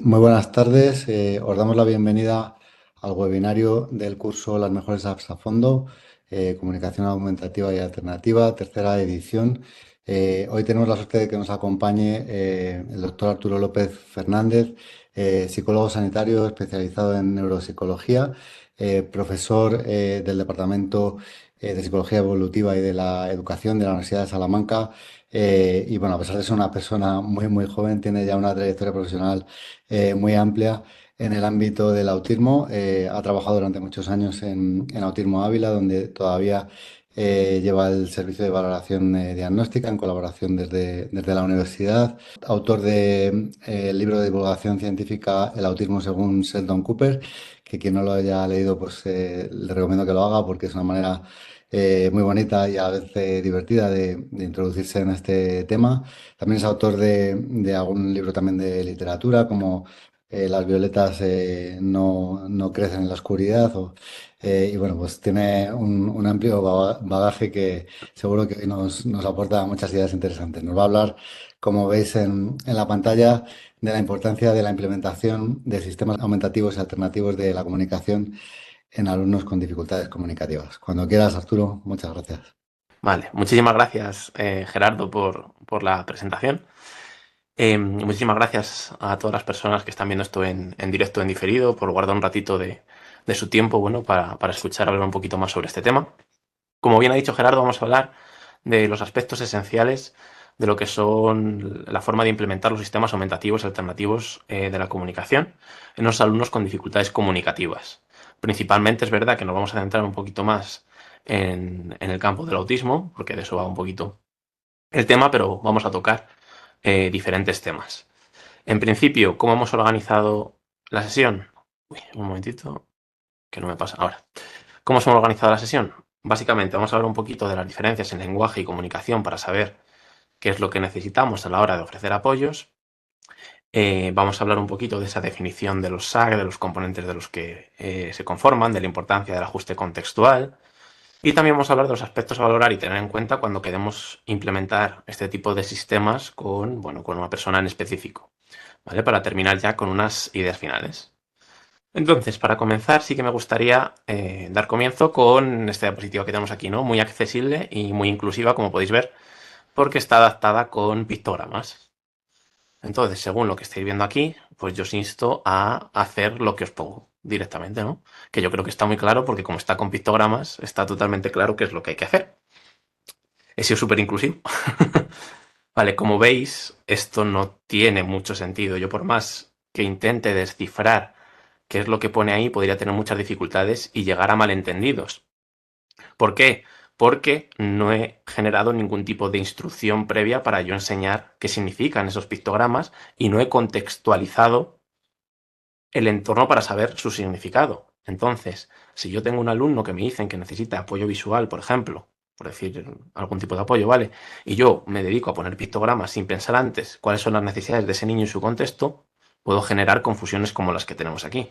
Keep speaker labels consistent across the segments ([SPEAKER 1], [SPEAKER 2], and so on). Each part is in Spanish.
[SPEAKER 1] Muy buenas tardes. Os damos la bienvenida al webinario del curso Las mejores apps a fondo, comunicación aumentativa y alternativa, tercera edición. Hoy tenemos la suerte de que nos acompañe el doctor Arturo López Fernández, psicólogo sanitario especializado en neuropsicología, profesor del Departamento de Psicología Evolutiva y de la Educación de la Universidad de Salamanca. Y bueno, a pesar de ser una persona muy joven, tiene ya una trayectoria profesional muy amplia en el ámbito del autismo. Ha trabajado durante muchos años en Autismo Ávila, donde todavía lleva el servicio de valoración diagnóstica en colaboración desde la universidad. Autor del libro de divulgación científica El autismo según Sheldon Cooper, que quien no lo haya leído, pues le recomiendo que lo haga porque es una manera muy bonita y a veces divertida de introducirse en este tema. También es autor de algún libro también de literatura, como Las violetas no crecen en la oscuridad. Y bueno, pues tiene un amplio bagaje que seguro que hoy nos aporta muchas ideas interesantes. Nos va a hablar, como veis en la pantalla, de la importancia de la implementación de sistemas aumentativos y alternativos de la comunicación en alumnos con dificultades comunicativas. Cuando quieras, Arturo, muchas gracias.
[SPEAKER 2] Vale, muchísimas gracias, Gerardo, por la presentación. Muchísimas gracias a todas las personas que están viendo esto en directo, en diferido, por guardar un ratito de su tiempo, bueno, para escuchar hablar un poquito más sobre este tema. Como bien ha dicho Gerardo, vamos a hablar de los aspectos esenciales de lo que son la forma de implementar los sistemas aumentativos y alternativos de la comunicación en los alumnos con dificultades comunicativas. Principalmente es verdad que nos vamos a centrar un poquito más en el campo del autismo, porque de eso va un poquito el tema, pero vamos a tocar diferentes temas. En principio, ¿cómo hemos organizado la sesión? Uy, un momentito, que no me pasa ahora. ¿Cómo hemos organizado la sesión? Básicamente vamos a hablar un poquito de las diferencias en lenguaje y comunicación para saber qué es lo que necesitamos a la hora de ofrecer apoyos. Vamos a hablar un poquito de esa definición de los SAG, de los componentes de los que se conforman, de la importancia del ajuste contextual. Y también vamos a hablar de los aspectos a valorar y tener en cuenta cuando queremos implementar este tipo de sistemas con una persona en específico, ¿vale? Para terminar ya con unas ideas finales. Entonces, para comenzar, sí que me gustaría dar comienzo con esta diapositiva que tenemos aquí, ¿no? Muy accesible y muy inclusiva, como podéis ver, porque está adaptada con pictogramas. Entonces, según lo que estáis viendo aquí, pues yo os insto a hacer lo que os pongo directamente, ¿no? Que yo creo que está muy claro porque como está con pictogramas, está totalmente claro qué es lo que hay que hacer. He sido súper inclusivo. Vale, como veis, esto no tiene mucho sentido. Yo por más que intente descifrar qué es lo que pone ahí, podría tener muchas dificultades y llegar a malentendidos. ¿Por qué? Porque no he generado ningún tipo de instrucción previa para yo enseñar qué significan esos pictogramas y no he contextualizado el entorno para saber su significado. Entonces, si yo tengo un alumno que me dicen que necesita apoyo visual, por ejemplo, por decir algún tipo de apoyo, ¿vale? Y yo me dedico a poner pictogramas sin pensar antes cuáles son las necesidades de ese niño y su contexto, puedo generar confusiones como las que tenemos aquí.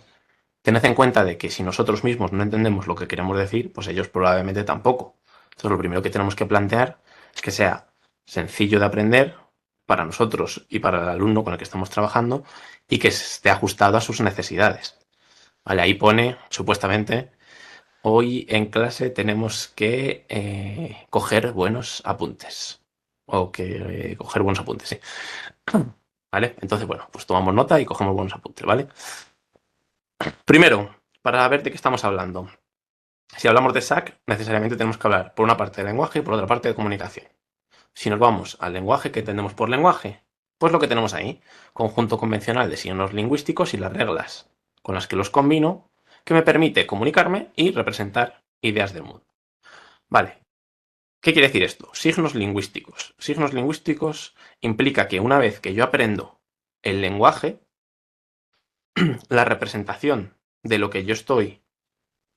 [SPEAKER 2] Tened en cuenta de que si nosotros mismos no entendemos lo que queremos decir, pues ellos probablemente tampoco. Entonces, lo primero que tenemos que plantear es que sea sencillo de aprender para nosotros y para el alumno con el que estamos trabajando y que esté ajustado a sus necesidades. Vale, ahí pone, supuestamente, hoy en clase tenemos que coger buenos apuntes. O que coger buenos apuntes, sí. ¿Vale? Entonces, bueno, pues tomamos nota y cogemos buenos apuntes, ¿vale? Primero, para ver de qué estamos hablando. Si hablamos de SAC, necesariamente tenemos que hablar por una parte de lenguaje y por otra parte de comunicación. Si nos vamos al lenguaje, ¿qué entendemos por lenguaje? Pues lo que tenemos ahí, conjunto convencional de signos lingüísticos y las reglas con las que los combino, que me permite comunicarme y representar ideas del mundo. Vale, ¿qué quiere decir esto? Signos lingüísticos. Signos lingüísticos implica que una vez que yo aprendo el lenguaje, la representación de lo que yo estoy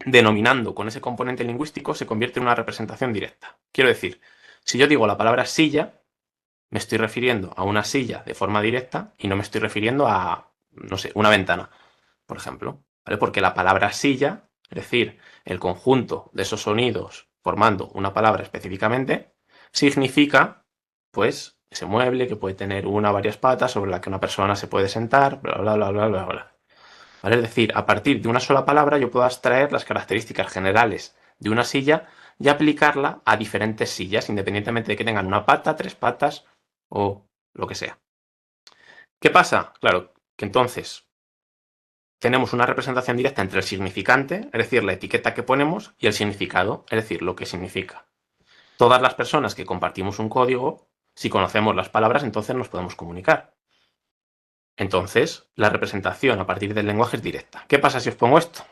[SPEAKER 2] denominando con ese componente lingüístico se convierte en una representación directa. Quiero decir, si yo digo la palabra silla, me estoy refiriendo a una silla de forma directa y no me estoy refiriendo a, no sé, una ventana, por ejemplo, ¿vale? Porque la palabra silla, es decir, el conjunto de esos sonidos formando una palabra específicamente, significa, pues, ese mueble que puede tener una o varias patas sobre la que una persona se puede sentar, bla, bla, bla, bla, bla, bla. ¿Vale? Es decir, a partir de una sola palabra yo puedo abstraer las características generales de una silla y aplicarla a diferentes sillas, independientemente de que tengan una pata, tres patas o lo que sea. ¿Qué pasa? Claro, que entonces tenemos una representación directa entre el significante, es decir, la etiqueta que ponemos, y el significado, es decir, lo que significa. Todas las personas que compartimos un código, si conocemos las palabras, entonces nos podemos comunicar. Entonces, la representación a partir del lenguaje es directa. ¿Qué pasa si os pongo esto?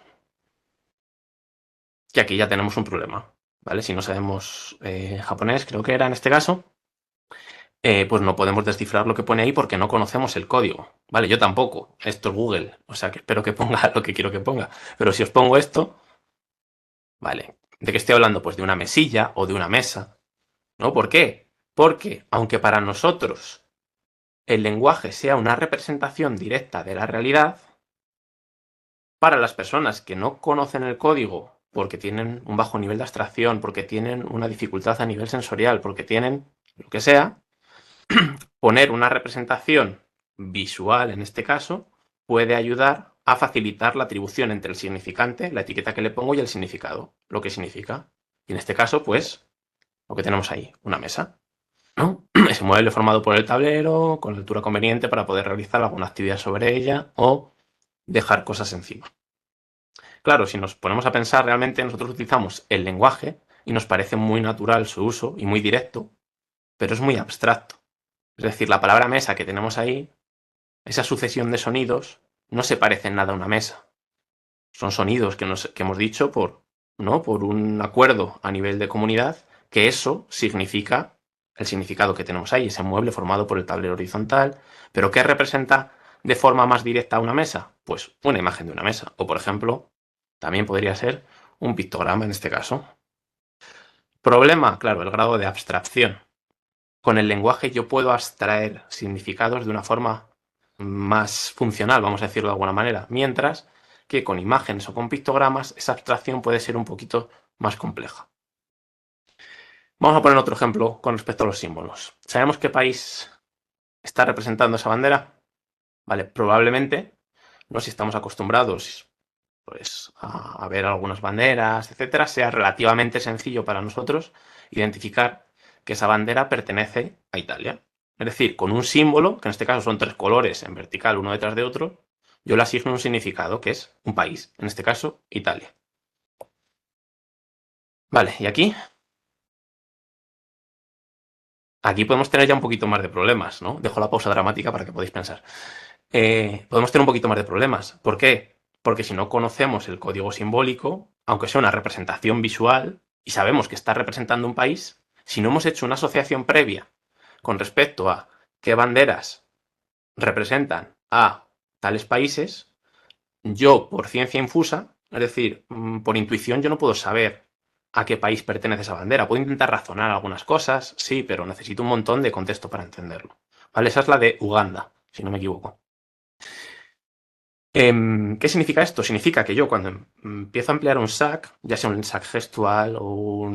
[SPEAKER 2] Que aquí ya tenemos un problema, ¿vale? Si no sabemos japonés, creo que era en este caso, pues no podemos descifrar lo que pone ahí porque no conocemos el código, ¿vale? Yo tampoco. Esto es Google, o sea que espero que ponga lo que quiero que ponga. Pero si os pongo esto, ¿vale? ¿De qué estoy hablando? Pues de una mesilla o de una mesa, ¿no? ¿Por qué? Porque aunque para nosotros el lenguaje sea una representación directa de la realidad, para las personas que no conocen el código porque tienen un bajo nivel de abstracción, porque tienen una dificultad a nivel sensorial, porque tienen lo que sea, poner una representación visual en este caso puede ayudar a facilitar la atribución entre el significante, la etiqueta que le pongo, y el significado, lo que significa. Y en este caso, pues, lo que tenemos ahí, una mesa, ¿no? Ese mueble formado por el tablero, con la altura conveniente para poder realizar alguna actividad sobre ella o dejar cosas encima. Claro, si nos ponemos a pensar, realmente nosotros utilizamos el lenguaje y nos parece muy natural su uso y muy directo, pero es muy abstracto. Es decir, la palabra mesa que tenemos ahí, esa sucesión de sonidos, no se parece en nada a una mesa. Son sonidos que hemos dicho ¿no? Por un acuerdo a nivel de comunidad, que eso significa el significado que tenemos ahí, ese mueble formado por el tablero horizontal. ¿Pero qué representa de forma más directa una mesa? Pues una imagen de una mesa. O, por ejemplo, también podría ser un pictograma en este caso. Problema, claro, el grado de abstracción. Con el lenguaje yo puedo abstraer significados de una forma más funcional, vamos a decirlo de alguna manera, mientras que con imágenes o con pictogramas esa abstracción puede ser un poquito más compleja. Vamos a poner otro ejemplo con respecto a los símbolos. ¿Sabemos qué país está representando esa bandera? Vale, probablemente, ¿no? Si estamos acostumbrados pues, a ver algunas banderas, etcétera, sea relativamente sencillo para nosotros identificar que esa bandera pertenece a Italia. Es decir, con un símbolo, que en este caso son tres colores en vertical uno detrás de otro, yo le asigno un significado, que es un país, en este caso Italia. Vale, y aquí podemos tener ya un poquito más de problemas, ¿no? Dejo la pausa dramática para que podáis pensar. Podemos tener un poquito más de problemas. ¿Por qué? Porque si no conocemos el código simbólico, aunque sea una representación visual, y sabemos que está representando un país, si no hemos hecho una asociación previa con respecto a qué banderas representan a tales países, yo por ciencia infusa, es decir, por intuición, yo no puedo saber a qué país pertenece esa bandera. Puedo intentar razonar algunas cosas, sí, pero necesito un montón de contexto para entenderlo. ¿Vale? Esa es la de Uganda, si no me equivoco. ¿Qué significa esto? Significa que yo cuando empiezo a emplear un SAC, ya sea un SAC gestual o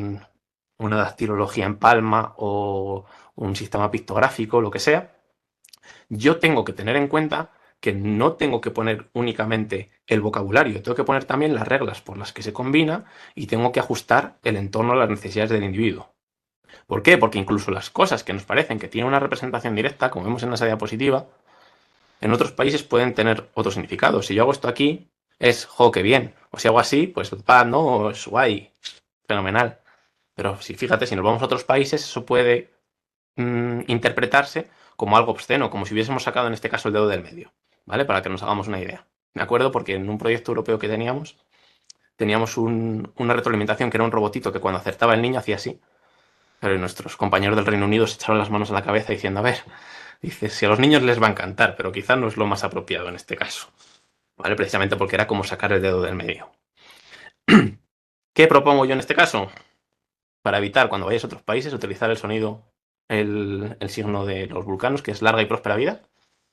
[SPEAKER 2] una dactilología en palma o un sistema pictográfico, lo que sea, yo tengo que tener en cuenta que no tengo que poner únicamente el vocabulario, tengo que poner también las reglas por las que se combina y tengo que ajustar el entorno a las necesidades del individuo. ¿Por qué? Porque incluso las cosas que nos parecen que tienen una representación directa, como vemos en esa diapositiva, en otros países pueden tener otro significado. Si yo hago esto aquí, es, jo, qué bien. O si hago así, pues, pa, no, es guay, fenomenal. Pero si fíjate, si nos vamos a otros países, eso puede interpretarse como algo obsceno, como si hubiésemos sacado en este caso el dedo del medio, ¿vale? Para que nos hagamos una idea. Me acuerdo porque en un proyecto europeo que teníamos una retroalimentación que era un robotito que cuando acertaba el niño hacía así. Pero nuestros compañeros del Reino Unido se echaron las manos a la cabeza diciendo, a ver, dice, si a los niños les va a encantar, pero quizá no es lo más apropiado en este caso, ¿vale? Precisamente porque era como sacar el dedo del medio. ¿Qué propongo yo en este caso? Para evitar cuando vayáis a otros países utilizar el sonido, el signo de los vulcanos, que es larga y próspera vida,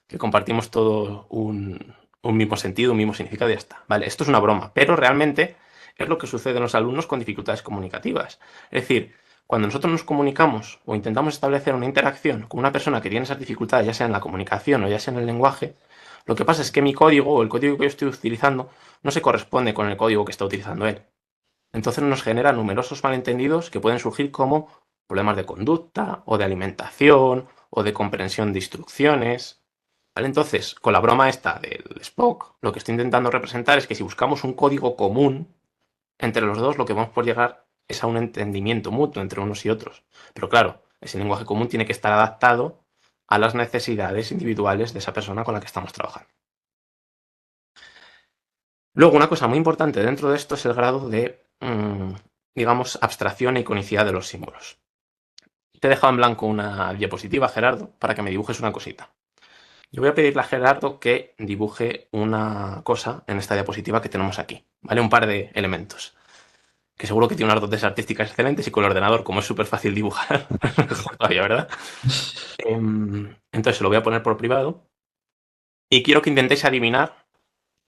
[SPEAKER 2] que compartimos todo un mismo sentido, un mismo significado y ya está. Vale, esto es una broma, pero realmente es lo que sucede en los alumnos con dificultades comunicativas. Es decir, Cuando nosotros nos comunicamos o intentamos establecer una interacción con una persona que tiene esas dificultades, ya sea en la comunicación o ya sea en el lenguaje, lo que pasa es que mi código o el código que yo estoy utilizando no se corresponde con el código que está utilizando él. Entonces nos genera numerosos malentendidos que pueden surgir como problemas de conducta o de alimentación o de comprensión de instrucciones. ¿Vale? Entonces, con la broma esta del Spock, lo que estoy intentando representar es que si buscamos un código común entre los dos, lo que vamos por llegar es a un entendimiento mutuo entre unos y otros. Pero claro, ese lenguaje común tiene que estar adaptado a las necesidades individuales de esa persona con la que estamos trabajando. Luego, una cosa muy importante dentro de esto es el grado de, digamos, abstracción e iconicidad de los símbolos. Te he dejado en blanco una diapositiva, Gerardo, para que me dibujes una cosita. Yo voy a pedirle a Gerardo que dibuje una cosa en esta diapositiva que tenemos aquí, ¿vale? Un par de elementos. Que seguro que tiene unas dotes artísticas excelentes y con el ordenador, como es súper fácil dibujar, mejor todavía, ¿verdad? Entonces se lo voy a poner por privado y quiero que intentéis adivinar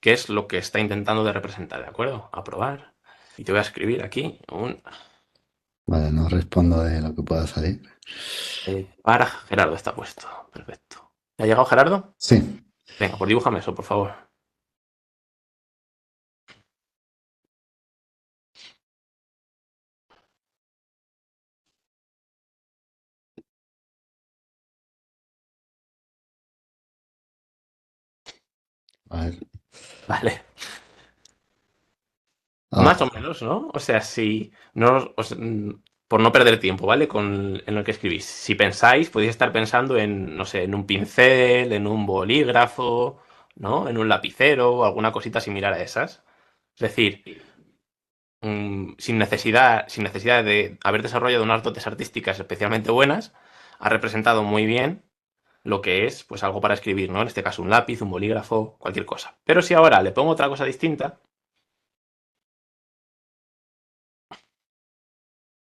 [SPEAKER 2] qué es lo que está intentando de representar, ¿de acuerdo? Aprobar. Y te voy a escribir aquí un...
[SPEAKER 1] Vale, no respondo de lo que pueda salir.
[SPEAKER 2] para Gerardo está puesto. Perfecto. ¿Ha llegado Gerardo?
[SPEAKER 1] Sí,
[SPEAKER 2] Venga, pues dibújame eso, por favor.
[SPEAKER 1] a ver.
[SPEAKER 2] Vale.
[SPEAKER 1] Ah,
[SPEAKER 2] Más o menos, ¿no? O sea, si no, por no perder tiempo, ¿vale? En lo que escribís. Si pensáis, podéis estar pensando en, no sé, en un pincel, en un bolígrafo, ¿no? En un lapicero o alguna cosita similar a esas. Es decir, sin necesidad de haber desarrollado unas dotes artísticas especialmente buenas, ha representado muy bien lo que es, pues, algo para escribir, ¿no? En este caso, un lápiz, un bolígrafo, cualquier cosa. Pero si ahora le pongo otra cosa distinta,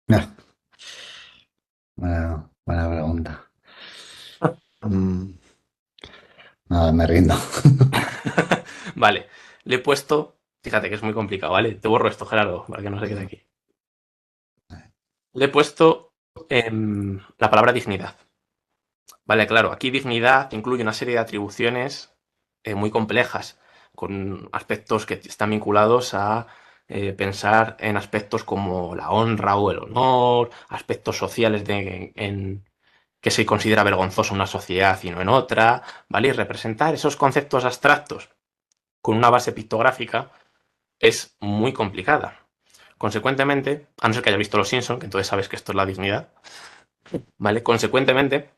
[SPEAKER 1] ya, buena pregunta. Mm, nada, me rindo.
[SPEAKER 2] vale, le he puesto, fíjate que es muy complicado, ¿vale? Te borro esto, Gerardo, para que no se quede aquí. Le he puesto la palabra dignidad. Vale, claro, aquí dignidad incluye una serie de atribuciones muy complejas, con aspectos que están vinculados a pensar en aspectos como la honra o el honor, aspectos sociales que se considera vergonzoso en una sociedad y no en otra, ¿vale? Y representar esos conceptos abstractos con una base pictográfica es muy complicada. Consecuentemente, a no ser que haya visto Los Simpson, que entonces sabes que esto es la dignidad, ¿vale? Consecuentemente,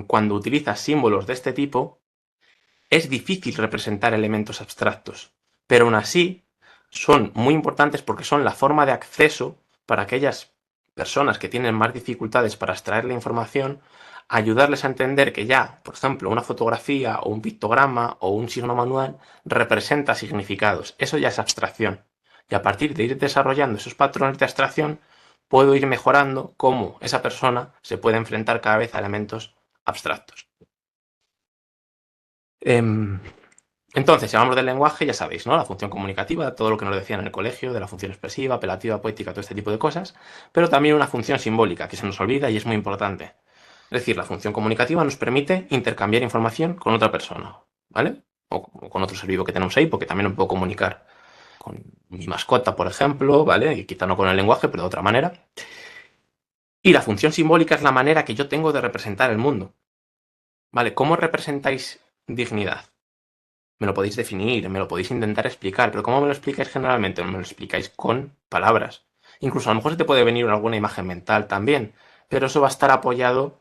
[SPEAKER 2] cuando utilizas símbolos de este tipo, es difícil representar elementos abstractos, pero aún así son muy importantes porque son la forma de acceso para aquellas personas que tienen más dificultades para extraer la información, ayudarles a entender que ya, por ejemplo, una fotografía o un pictograma o un signo manual representa significados. Eso ya es abstracción. Y a partir de ir desarrollando esos patrones de abstracción, puedo ir mejorando cómo esa persona se puede enfrentar cada vez a elementos abstractos. Em, entonces, si hablamos del lenguaje, ya sabéis, ¿no? La función comunicativa, todo lo que nos decían en el colegio, de la función expresiva, apelativa, poética, todo este tipo de cosas, pero también una función simbólica, que se nos olvida y es muy importante. Es decir, la función comunicativa nos permite intercambiar información con otra persona, ¿vale? O con otro ser vivo que tenemos ahí, porque también me puedo comunicar con mi mascota, por ejemplo, ¿vale? Y quizá no con el lenguaje, pero de otra manera. Y la función simbólica es la manera que yo tengo de representar el mundo, ¿vale? ¿Cómo representáis dignidad? Me lo podéis definir, me lo podéis intentar explicar, pero ¿cómo me lo explicáis generalmente? Me lo explicáis con palabras. Incluso a lo mejor se te puede venir alguna imagen mental también, pero eso va a estar apoyado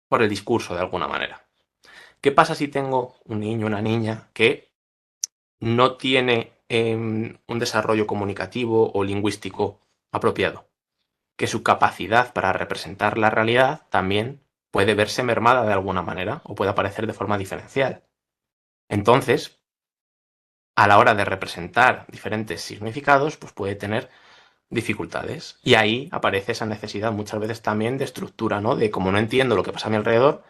[SPEAKER 2] por el discurso de alguna manera. ¿Qué pasa si tengo un niño, una niña que no tiene un desarrollo comunicativo o lingüístico apropiado? Que su capacidad para representar la realidad también puede verse mermada de alguna manera o puede aparecer de forma diferencial. Entonces, a la hora de representar diferentes significados, pues puede tener dificultades. Y ahí aparece esa necesidad muchas veces también de estructura, ¿no? De como no entiendo lo que pasa a mi alrededor,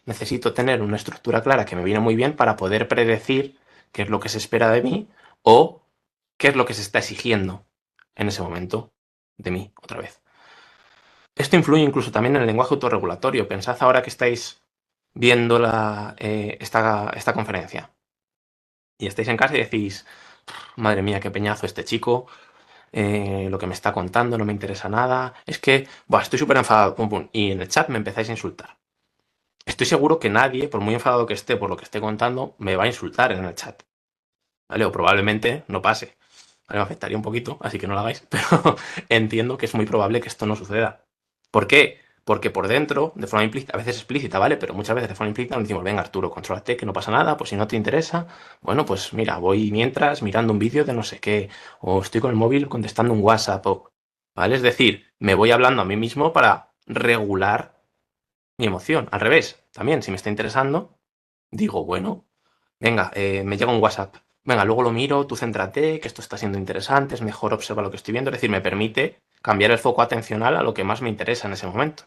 [SPEAKER 2] necesito tener una estructura clara que me viene muy bien para poder predecir qué es lo que se espera de mí o qué es lo que se está exigiendo en ese momento de mí, otra vez. Esto influye incluso también en el lenguaje autorregulatorio. Pensad ahora que estáis viendo esta conferencia y estáis en casa y decís, madre mía, qué peñazo este chico, lo que me está contando no me interesa nada, es que, buah, estoy súper enfadado, pum, pum, y en el chat me empezáis a insultar. Estoy seguro que nadie, por muy enfadado que esté por lo que esté contando, me va a insultar en el chat, ¿vale? O probablemente no pase. ¿Vale? Me afectaría un poquito, así que no lo hagáis, pero entiendo que es muy probable que esto no suceda. ¿Por qué? Porque por dentro, de forma implícita, a veces explícita, ¿vale? Pero muchas veces de forma implícita nos decimos, venga Arturo, contrólate, que no pasa nada, pues si no te interesa, bueno, pues mira, voy mientras mirando un vídeo de no sé qué, o estoy con el móvil contestando un WhatsApp, ¿vale? Es decir, me voy hablando a mí mismo para regular mi emoción. Al revés, también, si me está interesando, digo, bueno, venga, me llega un WhatsApp. Venga, luego lo miro, tú céntrate, que esto está siendo interesante, es mejor observar lo que estoy viendo. Es decir, me permite cambiar el foco atencional a lo que más me interesa en ese momento.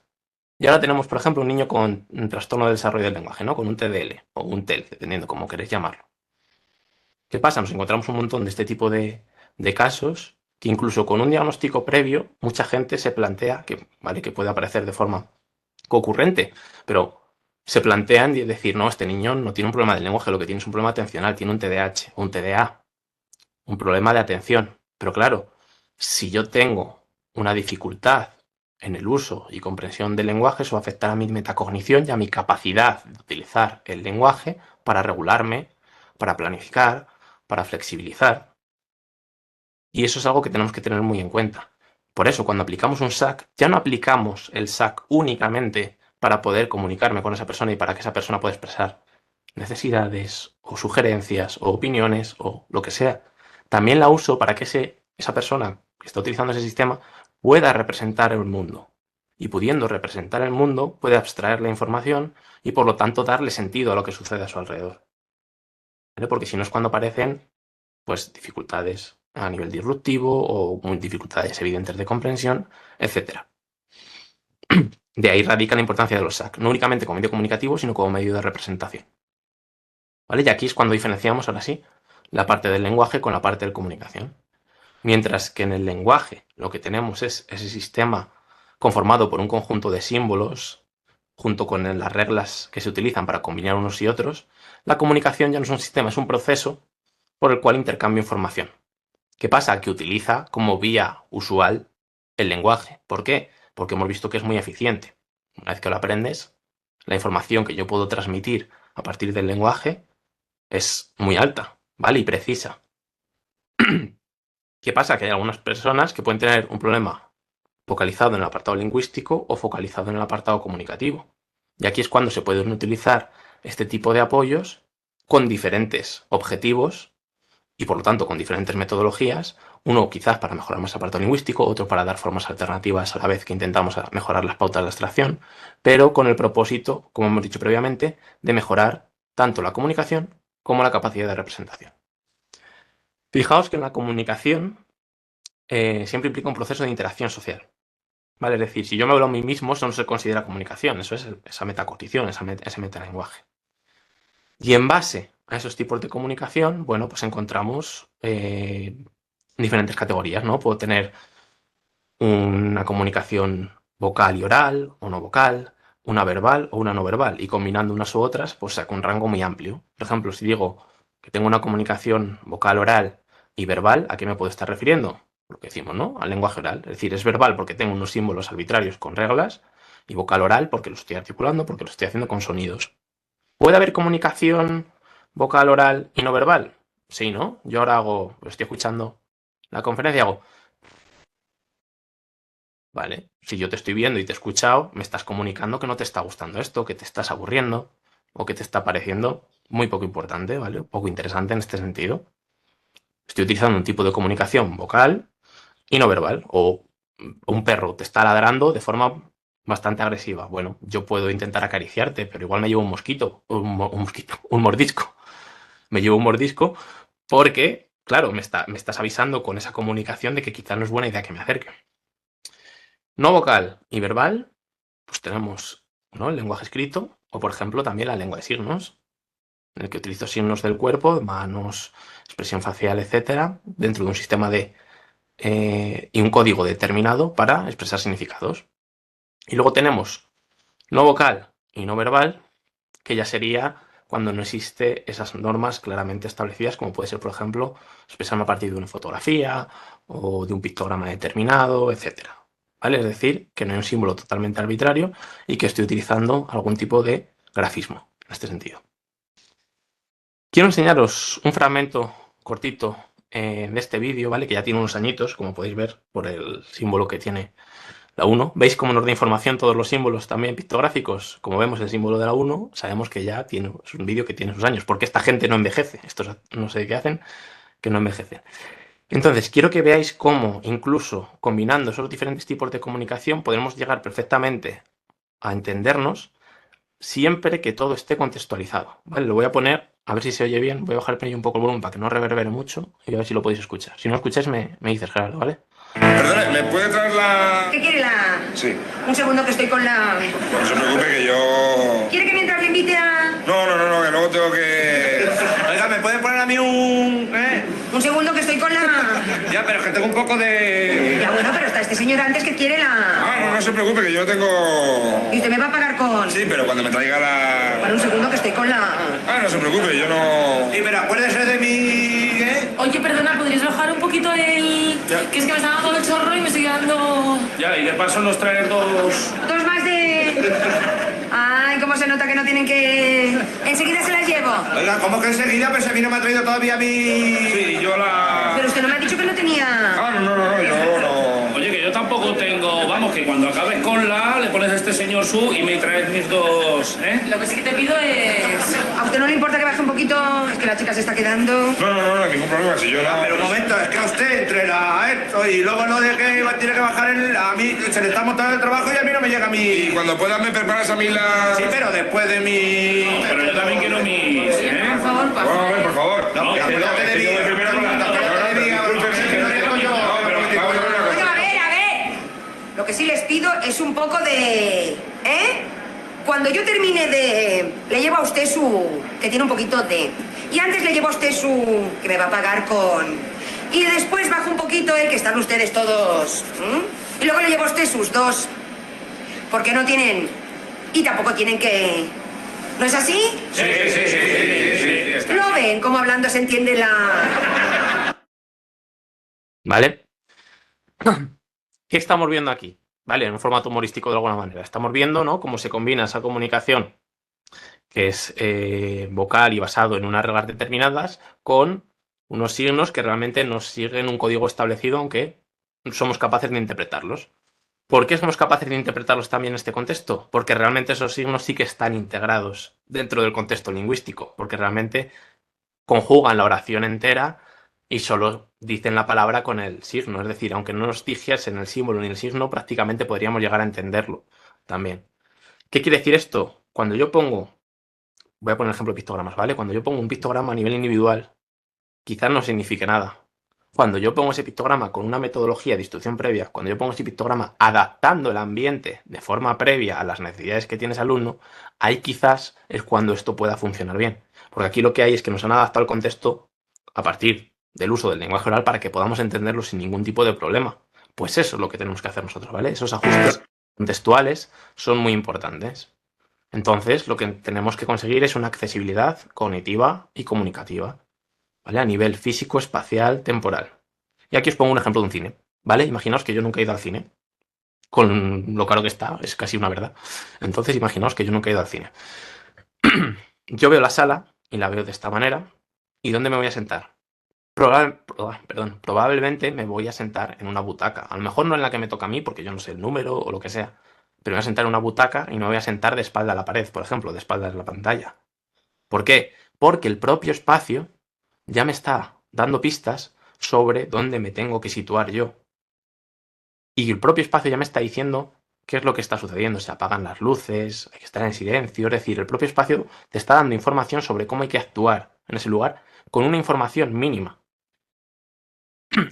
[SPEAKER 2] Y ahora tenemos, por ejemplo, un niño con un trastorno de desarrollo del lenguaje, ¿no? Con un TDL o un TEL, dependiendo cómo queréis llamarlo. ¿Qué pasa? Nos encontramos un montón de este tipo de casos que incluso con un diagnóstico previo, mucha gente se plantea que, ¿vale? Que puede aparecer de forma concurrente, pero se plantean de decir, no, este niño no tiene un problema del lenguaje, lo que tiene es un problema atencional, tiene un TDAH, un TDA, un problema de atención. Pero claro, si yo tengo una dificultad en el uso y comprensión del lenguaje, eso va a afectar a mi metacognición y a mi capacidad de utilizar el lenguaje para regularme, para planificar, para flexibilizar. Y eso es algo que tenemos que tener muy en cuenta. Por eso, cuando aplicamos un SAC, ya no aplicamos el SAC únicamente para poder comunicarme con esa persona y para que esa persona pueda expresar necesidades o sugerencias o opiniones o lo que sea. También la uso para que esa persona que está utilizando ese sistema pueda representar el mundo. Y pudiendo representar el mundo, puede abstraer la información y por lo tanto darle sentido a lo que sucede a su alrededor. ¿Vale? Porque si no es cuando aparecen pues dificultades a nivel disruptivo o dificultades evidentes de comprensión, etcétera. De ahí radica la importancia de los SAC, no únicamente como medio comunicativo, sino como medio de representación. ¿Vale? Y aquí es cuando diferenciamos, ahora sí, la parte del lenguaje con la parte de comunicación. Mientras que en el lenguaje lo que tenemos es ese sistema conformado por un conjunto de símbolos, junto con las reglas que se utilizan para combinar unos y otros, la comunicación ya no es un sistema, es un proceso por el cual intercambio información. ¿Qué pasa? Que utiliza como vía usual el lenguaje. ¿Por qué? Porque hemos visto que es muy eficiente. Una vez que lo aprendes, la información que yo puedo transmitir a partir del lenguaje es muy alta, ¿vale? Y precisa. ¿Qué pasa? Que hay algunas personas que pueden tener un problema focalizado en el apartado lingüístico o focalizado en el apartado comunicativo. Y aquí es cuando se pueden utilizar este tipo de apoyos con diferentes objetivos y por lo tanto con diferentes metodologías, uno quizás para mejorar más el apartado lingüístico, otro para dar formas alternativas a la vez que intentamos mejorar las pautas de abstracción, pero con el propósito, como hemos dicho previamente, de mejorar tanto la comunicación como la capacidad de representación. Fijaos que en la comunicación siempre implica un proceso de interacción social. ¿Vale? Es decir, si yo me hablo a mí mismo, eso no se considera comunicación, eso es esa metacognición, ese metalenguaje. Y en base a esos tipos de comunicación, bueno, pues encontramos diferentes categorías, ¿no? Puedo tener una comunicación vocal y oral, o no vocal, una verbal o una no verbal, y combinando unas u otras, pues saco un rango muy amplio. Por ejemplo, si digo que tengo una comunicación vocal oral y verbal, ¿a qué me puedo estar refiriendo? Lo que decimos, ¿no? Al lenguaje oral. Es decir, es verbal porque tengo unos símbolos arbitrarios con reglas, y vocal oral porque lo estoy articulando, porque lo estoy haciendo con sonidos. ¿Puede haber comunicación vocal, oral y no verbal? Sí, ¿no? Yo ahora estoy escuchando la conferencia y hago, vale, si yo te estoy viendo y te he escuchado, me estás comunicando que no te está gustando esto, que te estás aburriendo o que te está pareciendo muy poco importante, ¿vale? Poco interesante en este sentido. Estoy utilizando un tipo de comunicación vocal y no verbal. O un perro te está ladrando de forma bastante agresiva. Bueno, yo puedo intentar acariciarte, pero igual me llevo un mosquito, un mosquito, un mordisco. Me llevo un mordisco porque, claro, me estás avisando con esa comunicación de que quizás no es buena idea que me acerque. No vocal y verbal, pues tenemos, ¿no? El lenguaje escrito o, por ejemplo, también la lengua de signos, en el que utilizo signos del cuerpo, manos, expresión facial, etcétera, dentro de un sistema y un código determinado para expresar significados. Y luego tenemos no vocal y no verbal, que ya sería cuando no existe esas normas claramente establecidas, como puede ser, por ejemplo, expresarme a partir de una fotografía o de un pictograma determinado, etcétera. ¿Vale? Es decir, que no hay un símbolo totalmente arbitrario y que estoy utilizando algún tipo de grafismo en este sentido. Quiero enseñaros un fragmento cortito de este vídeo, ¿vale? Que ya tiene unos añitos, como podéis ver por el símbolo que tiene la 1. ¿Veis cómo nos da información todos los símbolos también pictográficos? Como vemos el símbolo de la 1, sabemos que ya tiene, es un vídeo que tiene sus años, porque esta gente no envejece. Estos no sé qué hacen, que no envejecen. Entonces, quiero que veáis cómo, incluso combinando esos diferentes tipos de comunicación, podemos llegar perfectamente a entendernos siempre que todo esté contextualizado. ¿Vale? Lo voy a poner, a ver si se oye bien. Voy a bajar un poco el volumen para que no reverbere mucho y a ver si lo podéis escuchar. Si no escucháis, me dices, Gerardo, ¿vale?
[SPEAKER 3] Perdone, ¿me puede traer la...?
[SPEAKER 4] ¿Qué quiere la...?
[SPEAKER 3] Sí.
[SPEAKER 4] Un segundo que estoy con la...
[SPEAKER 3] No se preocupe que yo...
[SPEAKER 4] ¿Quiere que mientras le invite a...?
[SPEAKER 3] No, que luego tengo que... Oiga, ¿me puede poner a mí un...?
[SPEAKER 4] Un segundo que estoy con la...
[SPEAKER 3] Ya, pero es que tengo un poco de...
[SPEAKER 4] Ya bueno, pero está este señor antes que quiere la...
[SPEAKER 3] No se preocupe que yo tengo...
[SPEAKER 4] Y usted me va a pagar con...
[SPEAKER 3] Sí, pero cuando me traiga la...
[SPEAKER 4] Para un segundo que estoy con la...
[SPEAKER 3] No se preocupe, yo no... Sí, pero acuérdese de mi... ¿Qué?
[SPEAKER 5] Oye, perdona, ¿podrías bajar un poquito el...?
[SPEAKER 3] Ya.
[SPEAKER 5] Que es que me está dando el chorro y me estoy quedando...
[SPEAKER 3] Ya, y de paso nos traen dos...
[SPEAKER 4] Dos más de... Ay, cómo se nota que no tienen que... Enseguida se las llevo.
[SPEAKER 3] Oiga, ¿cómo que enseguida? Pues a mí no me ha traído todavía mi... Sí, yo la...
[SPEAKER 4] Pero usted no me ha dicho que no tenía...
[SPEAKER 3] No, yo no...
[SPEAKER 6] Oye, que yo tampoco tengo... Vamos, que cuando acabes con la, le pones a este señor su y me traes mis dos, ¿eh?
[SPEAKER 5] Lo que sí que te pido es...
[SPEAKER 4] ¿A usted no le importa que baje un poquito? Es que la chica se está quedando...
[SPEAKER 3] No, ningún problema, si yo no...
[SPEAKER 7] Pero un momento, es que a usted entre esto y luego lo de que tiene que bajar a mí se le está montando el trabajo y a mí no me llega
[SPEAKER 3] Y
[SPEAKER 7] mi...
[SPEAKER 3] cuando puedas me preparas a mí la...
[SPEAKER 7] Sí, pero después de mi...
[SPEAKER 6] Pero yo también quiero mis, ¿eh?
[SPEAKER 5] Por favor, pasa.
[SPEAKER 3] Vamos a ver, por favor.
[SPEAKER 7] No, que acuérdate de mí.
[SPEAKER 3] Primero con la...
[SPEAKER 7] Acuérdate de mí, que no tengo yo.
[SPEAKER 3] No, pero vamos a ver una cosa.
[SPEAKER 4] Oiga, a ver. Lo que sí les pido es un poco de... Cuando yo termine de... Le llevo a usted su... Que tiene un poquito de... Y antes le llevo a usted su... Que me va a pagar con... Y después bajo un poquito, que están ustedes todos... Y luego le llevo a usted sus dos... Porque no tienen... Y tampoco tienen que... ¿No es así?
[SPEAKER 3] Sí.
[SPEAKER 4] ¿Lo ven? Como hablando se entiende la...
[SPEAKER 2] ¿Vale? ¿Qué estamos viendo aquí? ¿Vale? En un formato humorístico de alguna manera. Estamos viendo, ¿no?, cómo se combina esa comunicación que es vocal y basado en unas reglas determinadas con unos signos que realmente nos siguen un código establecido, aunque somos capaces de interpretarlos. ¿Por qué somos capaces de interpretarlos también en este contexto? Porque realmente esos signos sí que están integrados dentro del contexto lingüístico, porque realmente conjugan la oración entera y solo dicen la palabra con el signo. Es decir, aunque no nos dijesen el símbolo ni el signo, prácticamente podríamos llegar a entenderlo también. ¿Qué quiere decir esto? Cuando yo pongo, voy a poner ejemplo de pictogramas, ¿vale? Cuando yo pongo un pictograma a nivel individual, quizás no signifique nada. Cuando yo pongo ese pictograma con una metodología de instrucción previa, cuando yo pongo ese pictograma adaptando el ambiente de forma previa a las necesidades que tiene ese alumno, ahí quizás es cuando esto pueda funcionar bien. Porque aquí lo que hay es que nos han adaptado el contexto a partir del uso del lenguaje oral para que podamos entenderlo sin ningún tipo de problema. Pues eso es lo que tenemos que hacer nosotros, ¿vale? Esos ajustes contextuales son muy importantes. Entonces, lo que tenemos que conseguir es una accesibilidad cognitiva y comunicativa, ¿vale? A nivel físico, espacial, temporal. Y aquí os pongo un ejemplo de un cine, ¿vale? Imaginaos que yo nunca he ido al cine. Con lo caro que está, es casi una verdad. Entonces, imaginaos que yo nunca he ido al cine. Yo veo la sala y la veo de esta manera. ¿Y dónde me voy a sentar? Probablemente me voy a sentar en una butaca. A lo mejor no en la que me toca a mí, porque yo no sé el número o lo que sea. Pero me voy a sentar en una butaca y no me voy a sentar de espalda a la pared, por ejemplo, de espalda a la pantalla. ¿Por qué? Porque el propio espacio ya me está dando pistas sobre dónde me tengo que situar yo. Y el propio espacio ya me está diciendo qué es lo que está sucediendo. Se apagan las luces, hay que estar en silencio. Es decir, el propio espacio te está dando información sobre cómo hay que actuar en ese lugar con una información mínima.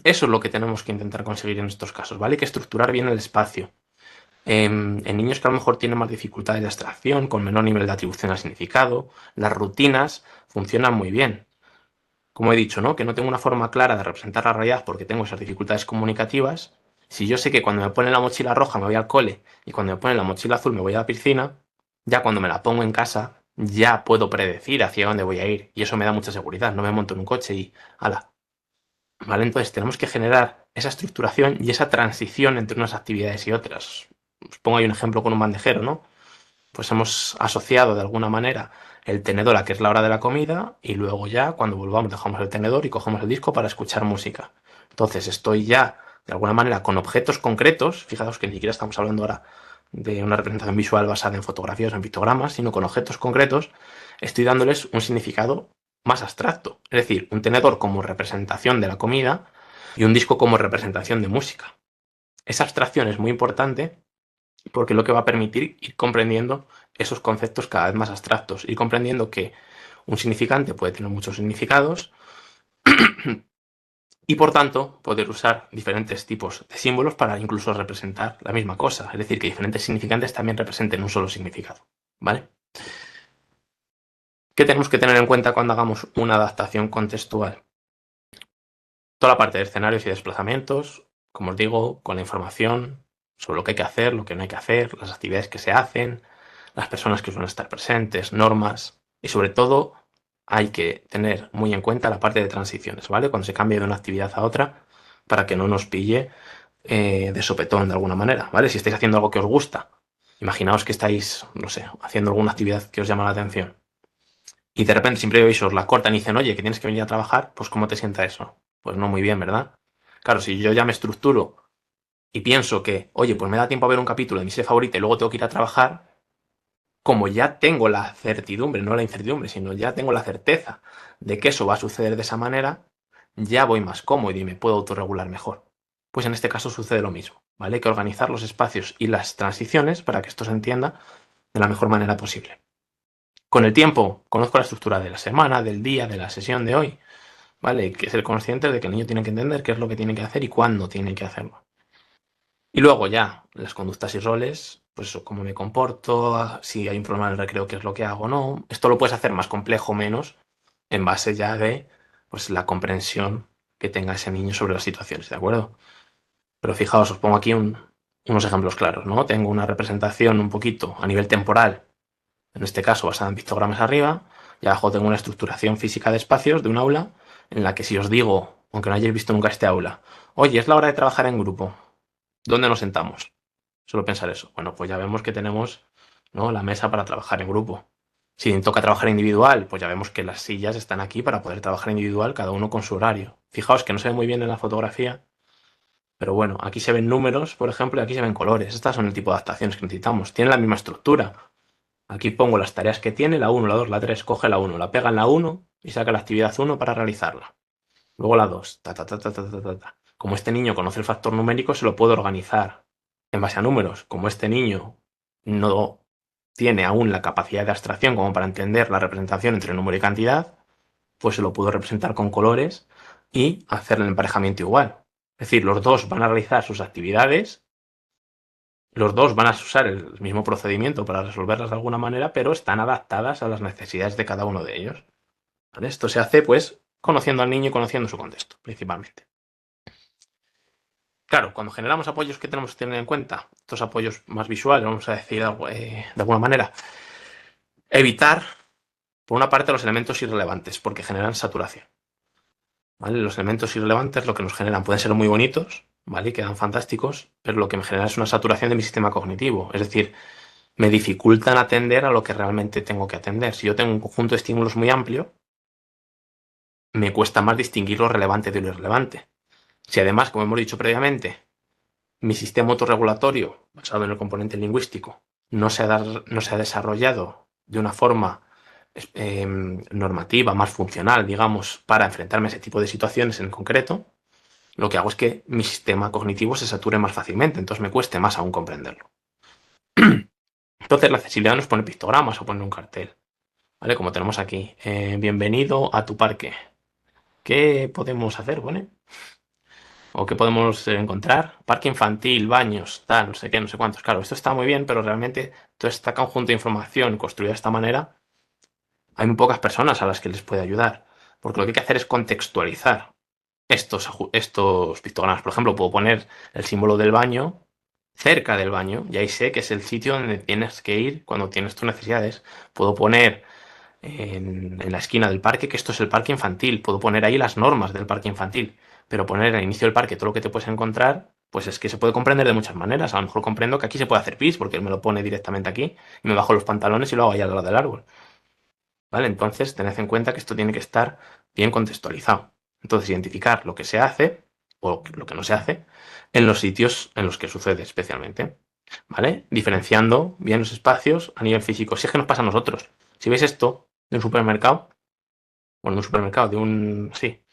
[SPEAKER 2] Eso es lo que tenemos que intentar conseguir en estos casos, ¿vale? Hay que estructurar bien el espacio. En niños que a lo mejor tienen más dificultades de abstracción, con menor nivel de atribución al significado, las rutinas funcionan muy bien. Como he dicho, ¿no?, que no tengo una forma clara de representar la realidad porque tengo esas dificultades comunicativas. Si yo sé que cuando me ponen la mochila roja me voy al cole y cuando me ponen la mochila azul me voy a la piscina, ya cuando me la pongo en casa ya puedo predecir hacia dónde voy a ir y eso me da mucha seguridad. No me monto en un coche y ala. ¿Vale? Entonces tenemos que generar esa estructuración y esa transición entre unas actividades y otras. Os pongo ahí un ejemplo con un bandejero, ¿no? Pues hemos asociado de alguna manera el tenedor a que es la hora de la comida y luego ya cuando volvamos dejamos el tenedor y cogemos el disco para escuchar música. Entonces estoy ya de alguna manera con objetos concretos, fijaos que ni siquiera estamos hablando ahora de una representación visual basada en fotografías o en pictogramas, sino con objetos concretos, estoy dándoles un significado más abstracto, es decir, un tenedor como representación de la comida y un disco como representación de música. Esa abstracción es muy importante porque es lo que va a permitir ir comprendiendo esos conceptos cada vez más abstractos, ir comprendiendo que un significante puede tener muchos significados y por tanto poder usar diferentes tipos de símbolos para incluso representar la misma cosa, es decir, que diferentes significantes también representen un solo significado, ¿vale? ¿Qué tenemos que tener en cuenta cuando hagamos una adaptación contextual? Toda la parte de escenarios y desplazamientos, como os digo, con la información sobre lo que hay que hacer, lo que no hay que hacer, las actividades que se hacen, las personas que suelen estar presentes, normas y sobre todo hay que tener muy en cuenta la parte de transiciones, ¿vale? Cuando se cambia de una actividad a otra para que no nos pille de sopetón de alguna manera, ¿vale? Si estáis haciendo algo que os gusta, imaginaos que estáis, no sé, haciendo alguna actividad que os llama la atención y de repente siempre veis os la cortan y dicen, oye, que tienes que venir a trabajar, pues ¿cómo te sienta eso? Pues no muy bien, ¿verdad? Claro, si yo ya me estructuro y pienso que, oye, pues me da tiempo a ver un capítulo de mi serie favorita y luego tengo que ir a trabajar, como ya tengo la certidumbre, no la incertidumbre, sino ya tengo la certeza de que eso va a suceder de esa manera, ya voy más cómodo y me puedo autorregular mejor. Pues en este caso sucede lo mismo, ¿vale? Hay que organizar los espacios y las transiciones para que esto se entienda de la mejor manera posible. Con el tiempo, conozco la estructura de la semana, del día, de la sesión de hoy, ¿vale? Hay que ser conscientes de que el niño tiene que entender qué es lo que tiene que hacer y cuándo tiene que hacerlo. Y luego ya, las conductas y roles, pues eso, cómo me comporto, si hay un problema en el recreo, qué es lo que hago, no. Esto lo puedes hacer más complejo o menos en base ya de pues, la comprensión que tenga ese niño sobre las situaciones, ¿de acuerdo? Pero fijaos, os pongo aquí unos ejemplos claros, ¿no? Tengo una representación un poquito a nivel temporal, en este caso basada en pictogramas arriba, y abajo tengo una estructuración física de espacios de un aula, en la que si os digo, aunque no hayáis visto nunca este aula, oye, es la hora de trabajar en grupo, ¿dónde nos sentamos? Solo pensar eso. Bueno, pues ya vemos que tenemos, ¿no?, la mesa para trabajar en grupo. Si toca trabajar individual, pues ya vemos que las sillas están aquí para poder trabajar individual, cada uno con su horario. Fijaos que no se ve muy bien en la fotografía, pero bueno, aquí se ven números, por ejemplo, y aquí se ven colores. Estas son el tipo de adaptaciones que necesitamos. Tienen la misma estructura. Aquí pongo las tareas que tiene, la 1, la 2, la 3, coge la 1, la pega en la 1 y saca la actividad 1 para realizarla. Luego la 2, ta, ta, ta, ta, ta, ta, ta, ta. Como este niño conoce el factor numérico, se lo puedo organizar en base a números. Como este niño no tiene aún la capacidad de abstracción como para entender la representación entre número y cantidad, pues se lo puedo representar con colores y hacer el emparejamiento igual. Es decir, los dos van a realizar sus actividades, los dos van a usar el mismo procedimiento para resolverlas de alguna manera, pero están adaptadas a las necesidades de cada uno de ellos. ¿Vale? Esto se hace, pues, conociendo al niño y conociendo su contexto, principalmente. Claro, cuando generamos apoyos, ¿qué tenemos que tener en cuenta? Estos apoyos más visuales, vamos a decir de alguna manera. Evitar, por una parte, los elementos irrelevantes, porque generan saturación. ¿Vale? Los elementos irrelevantes lo que nos generan pueden ser muy bonitos, ¿vale? Y quedan fantásticos, pero lo que me genera es una saturación de mi sistema cognitivo. Es decir, me dificultan atender a lo que realmente tengo que atender. Si yo tengo un conjunto de estímulos muy amplio, me cuesta más distinguir lo relevante de lo irrelevante. Si además, como hemos dicho previamente, mi sistema autorregulatorio, basado en el componente lingüístico, no se ha desarrollado de una forma normativa, más funcional, digamos, para enfrentarme a ese tipo de situaciones en concreto, lo que hago es que mi sistema cognitivo se sature más fácilmente, entonces me cueste más aún comprenderlo. Entonces la accesibilidad nos pone pictogramas o pone un cartel, ¿vale? Como tenemos aquí, bienvenido a tu parque. ¿Qué podemos hacer, bueno? ¿O qué podemos encontrar? Parque infantil, baños, tal, no sé qué, no sé cuántos. Claro, esto está muy bien, pero realmente todo este conjunto de información construida de esta manera, hay muy pocas personas a las que les puede ayudar. Porque lo que hay que hacer es contextualizar estos pictogramas. Por ejemplo, puedo poner el símbolo del baño cerca del baño, y ahí sé que es el sitio donde tienes que ir cuando tienes tus necesidades. Puedo poner en la esquina del parque que esto es el parque infantil. Puedo poner ahí las normas del parque infantil, pero poner al inicio del parque todo lo que te puedes encontrar, pues es que se puede comprender de muchas maneras. A lo mejor comprendo que aquí se puede hacer pis porque él me lo pone directamente aquí y me bajo los pantalones y lo hago allá al lado del árbol. ¿Vale? Entonces, tened en cuenta que esto tiene que estar bien contextualizado. Entonces, identificar lo que se hace o lo que no se hace en los sitios en los que sucede especialmente. ¿Vale? Diferenciando bien los espacios a nivel físico. Si es que nos pasa a nosotros. Si veis esto de un supermercado, bueno, de un supermercado, de un... Sí.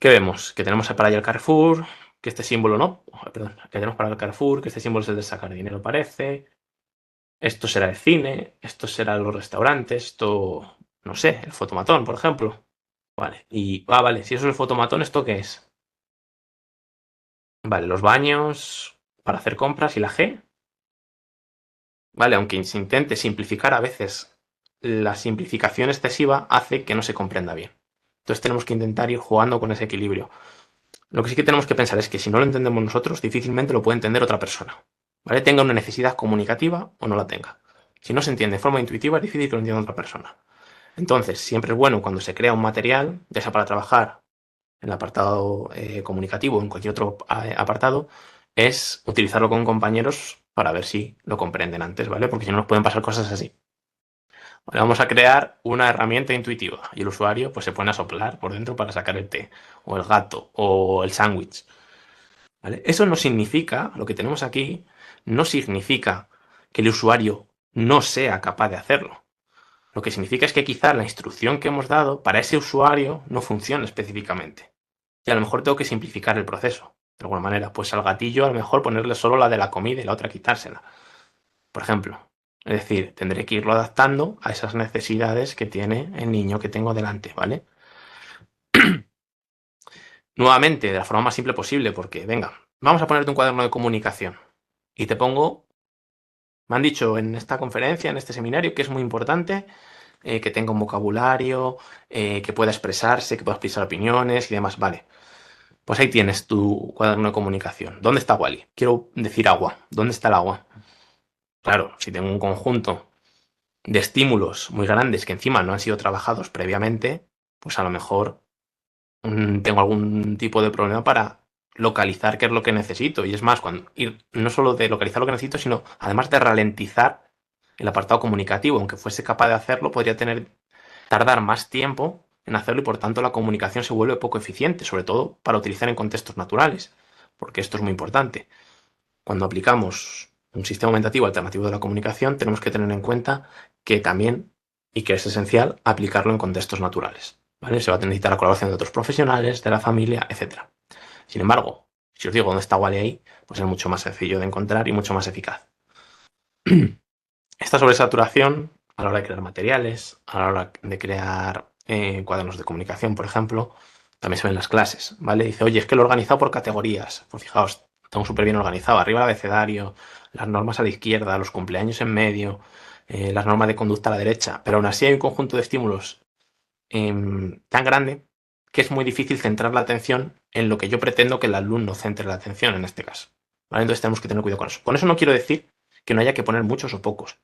[SPEAKER 2] ¿Qué vemos? Que tenemos para allá el Carrefour, que este símbolo no... Perdón, que tenemos para el Carrefour, que este símbolo es el de sacar dinero, parece. Esto será el cine, esto será los restaurantes, esto... No sé, el fotomatón, por ejemplo. Vale, y... Ah, vale, si eso es el fotomatón, ¿esto qué es? Vale, los baños para hacer compras y la G. Vale, aunque se intente simplificar a veces, la simplificación excesiva hace que no se comprenda bien. Entonces tenemos que intentar ir jugando con ese equilibrio. Lo que sí que tenemos que pensar es que si no lo entendemos nosotros, difícilmente lo puede entender otra persona. ¿Vale? Tenga una necesidad comunicativa o no la tenga. Si no se entiende de forma intuitiva, es difícil que lo entienda otra persona. Entonces, siempre es bueno cuando se crea un material, ya sea para trabajar en el apartado comunicativo o en cualquier otro apartado, es utilizarlo con compañeros para ver si lo comprenden antes, ¿vale? Porque si no nos pueden pasar cosas así. Vale, vamos a crear una herramienta intuitiva y el usuario pues se pone a soplar por dentro para sacar el té, o el gato, o el sándwich. ¿Vale? Eso no significa, lo que tenemos aquí, no significa que el usuario no sea capaz de hacerlo. Lo que significa es que quizá la instrucción que hemos dado para ese usuario no funciona específicamente. Y a lo mejor tengo que simplificar el proceso. De alguna manera, pues al gatillo a lo mejor ponerle solo la de la comida y la otra quitársela. Por ejemplo. Es decir, tendré que irlo adaptando a esas necesidades que tiene el niño que tengo delante, ¿vale? Nuevamente, de la forma más simple posible, porque, venga, vamos a ponerte un cuaderno de comunicación. Y te pongo, me han dicho en esta conferencia, en este seminario, que es muy importante que tenga un vocabulario, que pueda expresarse, que pueda expresar opiniones y demás. Vale, pues ahí tienes tu cuaderno de comunicación. ¿Dónde está Wally? Quiero decir agua. ¿Dónde está el agua? Claro, si tengo un conjunto de estímulos muy grandes que encima no han sido trabajados previamente, pues a lo mejor tengo algún tipo de problema para localizar qué es lo que necesito. Y es más, cuando ir no solo de localizar lo que necesito, sino además de ralentizar el apartado comunicativo. Aunque fuese capaz de hacerlo, podría tardar más tiempo en hacerlo y por tanto la comunicación se vuelve poco eficiente, sobre todo para utilizar en contextos naturales, porque esto es muy importante. Cuando aplicamos un sistema aumentativo alternativo de la comunicación, tenemos que tener en cuenta que también, y que es esencial, aplicarlo en contextos naturales. ¿Vale? Se va a necesitar la colaboración de otros profesionales, de la familia, etc. Sin embargo, si os digo dónde está Wally ahí, pues es mucho más sencillo de encontrar y mucho más eficaz. Esta sobresaturación a la hora de crear materiales, a la hora de crear cuadernos de comunicación, por ejemplo, también se ven en las clases, ¿vale? Dice, oye, es que lo he organizado por categorías. Pues fijaos, tengo súper bien organizado. Arriba el abecedario, las normas a la izquierda, los cumpleaños en medio, las normas de conducta a la derecha. Pero aún así hay un conjunto de estímulos tan grande que es muy difícil centrar la atención en lo que yo pretendo que el alumno centre la atención en este caso. ¿Vale? Entonces tenemos que tener cuidado con eso. Con eso no quiero decir que no haya que poner muchos o pocos.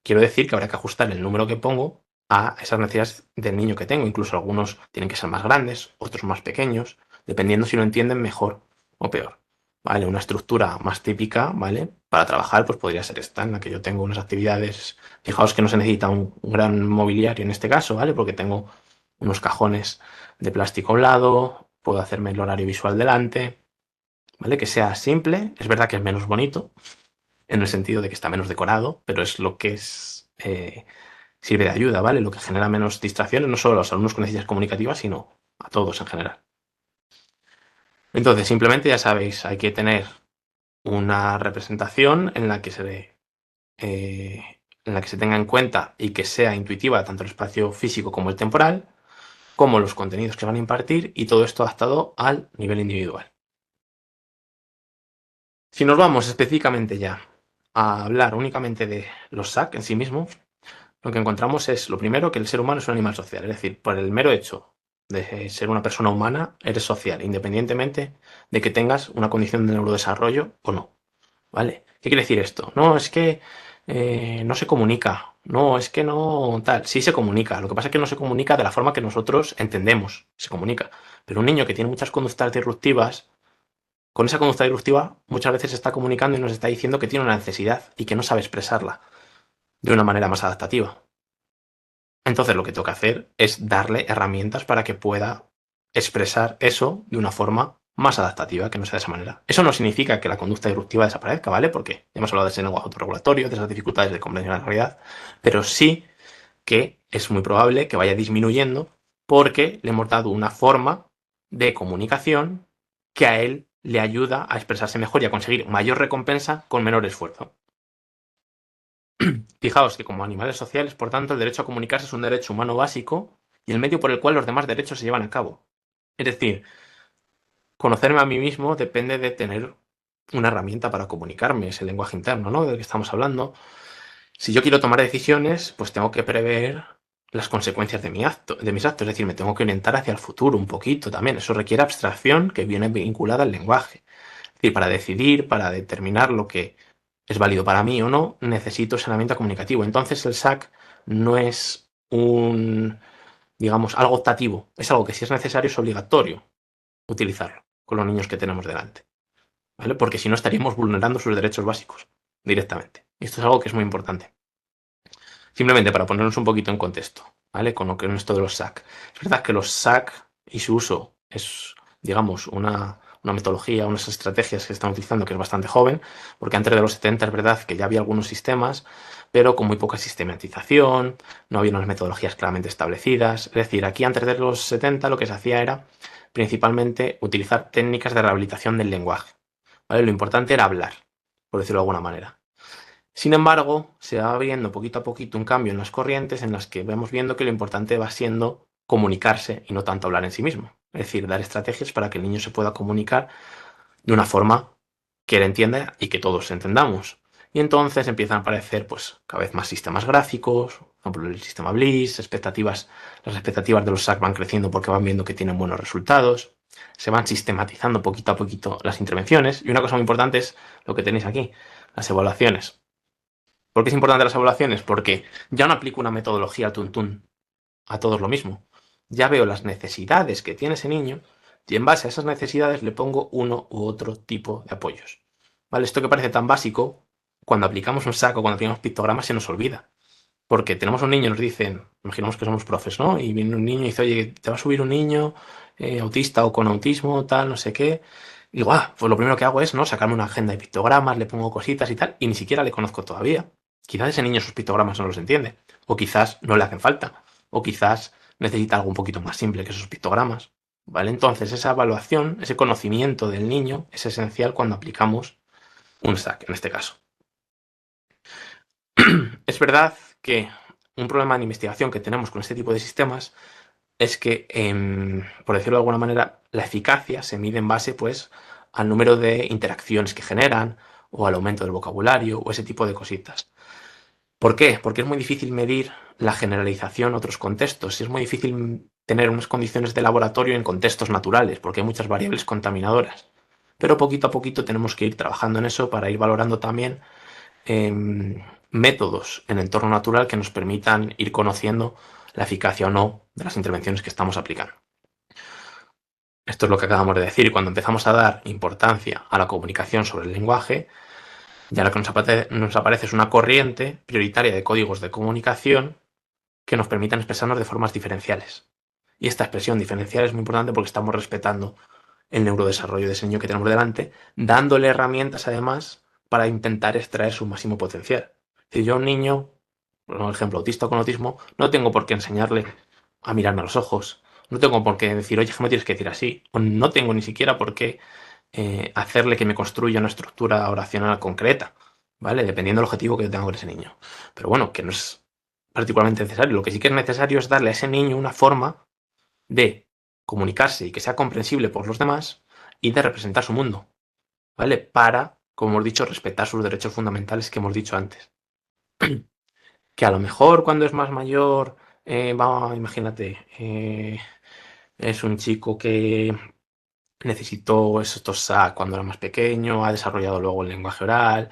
[SPEAKER 2] Quiero decir que habrá que ajustar el número que pongo a esas necesidades del niño que tengo. Incluso algunos tienen que ser más grandes, otros más pequeños, dependiendo si lo entienden mejor o peor. ¿Vale? Una estructura más típica, ¿vale? Para trabajar, pues podría ser esta, en la que yo tengo unas actividades. Fijaos que no se necesita un gran mobiliario en este caso, ¿vale? Porque tengo unos cajones de plástico a un lado, puedo hacerme el horario visual delante, ¿vale? Que sea simple, es verdad que es menos bonito, en el sentido de que está menos decorado, pero es lo que sirve de ayuda, ¿vale? Lo que genera menos distracciones, no solo a los alumnos con necesidades comunicativas, sino a todos en general. Entonces, simplemente ya sabéis, hay que tener una representación en la que se tenga en cuenta y que sea intuitiva tanto el espacio físico como el temporal, como los contenidos que van a impartir, y todo esto adaptado al nivel individual. Si nos vamos específicamente ya a hablar únicamente de los SAC en sí mismos, lo que encontramos es, lo primero, que el ser humano es un animal social. Es decir, por el mero hecho de ser una persona humana, eres social, independientemente de que tengas una condición de neurodesarrollo o no. ¿Vale? ¿Qué quiere decir esto? No, es que no se comunica. No, es que no tal. Sí se comunica. Lo que pasa es que no se comunica de la forma que nosotros entendemos. Se comunica. Pero un niño que tiene muchas conductas disruptivas, con esa conducta disruptiva muchas veces se está comunicando y nos está diciendo que tiene una necesidad y que no sabe expresarla de una manera más adaptativa. Entonces lo que tengo que hacer es darle herramientas para que pueda expresar eso de una forma más adaptativa, que no sea de esa manera. Eso no significa que la conducta disruptiva desaparezca, ¿vale? Porque ya hemos hablado de ese lenguaje autorregulatorio, de esas dificultades de comprensión de la realidad, pero sí que es muy probable que vaya disminuyendo porque le hemos dado una forma de comunicación que a él le ayuda a expresarse mejor y a conseguir mayor recompensa con menor esfuerzo. Fijaos que como animales sociales, por tanto, el derecho a comunicarse es un derecho humano básico y el medio por el cual los demás derechos se llevan a cabo. Es decir, conocerme a mí mismo depende de tener una herramienta para comunicarme, ese lenguaje interno, ¿no? Del que estamos hablando. Si yo quiero tomar decisiones, pues tengo que prever las consecuencias de mis actos, es decir, me tengo que orientar hacia el futuro un poquito también. Eso requiere abstracción que viene vinculada al lenguaje. Es decir, para decidir, para determinar lo que es válido para mí o no, necesito ese herramienta comunicativo. Entonces el SAC no es digamos, algo optativo, es algo que si es necesario es obligatorio utilizarlo con los niños que tenemos delante, ¿vale? Porque si no estaríamos vulnerando sus derechos básicos directamente. Y esto es algo que es muy importante. Simplemente para ponernos un poquito en contexto, ¿vale? Con lo que es esto de los SAC. Es verdad que los SAC y su uso es, digamos, una metodología, unas estrategias que se están utilizando que es bastante joven, porque antes de los 70 es verdad que ya había algunos sistemas, pero con muy poca sistematización, no había unas metodologías claramente establecidas. Es decir, aquí antes de los 70 lo que se hacía era principalmente utilizar técnicas de rehabilitación del lenguaje, ¿vale? Lo importante era hablar, por decirlo de alguna manera. Sin embargo, se va viendo poquito a poquito un cambio en las corrientes en las que vamos viendo que lo importante va siendo comunicarse y no tanto hablar en sí mismo. Es decir, dar estrategias para que el niño se pueda comunicar de una forma que él entienda y que todos entendamos. Y entonces empiezan a aparecer pues, cada vez más sistemas gráficos, por ejemplo el sistema Bliss, las expectativas de los SAC van creciendo porque van viendo que tienen buenos resultados, se van sistematizando poquito a poquito las intervenciones y una cosa muy importante es lo que tenéis aquí, las evaluaciones. ¿Por qué es importante las evaluaciones? Porque ya no aplico una metodología tuntún a todos lo mismo. Ya veo las necesidades que tiene ese niño y en base a esas necesidades le pongo uno u otro tipo de apoyos. ¿Vale? Esto que parece tan básico, cuando aplicamos un saco, cuando aplicamos pictogramas, se nos olvida. Porque tenemos un niño, nos dicen, imaginamos que somos profes, ¿no? Y viene un niño y dice, oye, te va a subir un niño autista o con autismo, tal, no sé qué. Y digo, pues lo primero que hago es, ¿no? Sacarme una agenda de pictogramas, le pongo cositas y tal, y ni siquiera le conozco todavía. Quizás ese niño sus pictogramas no los entiende, o quizás no le hacen falta, o quizás necesita algo un poquito más simple que esos pictogramas, ¿vale? Entonces esa evaluación, ese conocimiento del niño es esencial cuando aplicamos un SAC, en este caso. Es verdad que un problema de investigación que tenemos con este tipo de sistemas es que, por decirlo de alguna manera, la eficacia se mide en base pues, al número de interacciones que generan, o al aumento del vocabulario, o ese tipo de cositas. ¿Por qué? Porque es muy difícil medir la generalización a otros contextos. Es muy difícil tener unas condiciones de laboratorio en contextos naturales, porque hay muchas variables contaminadoras. Pero poquito a poquito tenemos que ir trabajando en eso para ir valorando también métodos en entorno natural que nos permitan ir conociendo la eficacia o no de las intervenciones que estamos aplicando. Esto es lo que acabamos de decir. Cuando empezamos a dar importancia a la comunicación sobre el lenguaje, ya lo que nos aparece es una corriente prioritaria de códigos de comunicación que nos permitan expresarnos de formas diferenciales. Y esta expresión diferencial es muy importante porque estamos respetando el neurodesarrollo de ese niño que tenemos delante, dándole herramientas además para intentar extraer su máximo potencial. Si yo a un niño, por ejemplo, autista o con autismo, no tengo por qué enseñarle a mirarme a los ojos, no tengo por qué decir, oye, que me tienes que decir así, o no tengo ni siquiera por qué hacerle que me construya una estructura oracional concreta, ¿vale? Dependiendo del objetivo que yo tenga con ese niño. Pero bueno, que no es particularmente necesario. Lo que sí que es necesario es darle a ese niño una forma de comunicarse y que sea comprensible por los demás y de representar su mundo, ¿vale? Para, como hemos dicho, respetar sus derechos fundamentales que hemos dicho antes. Que a lo mejor cuando es más mayor, imagínate, es un chico que necesitó estos SAC cuando era más pequeño, ha desarrollado luego el lenguaje oral,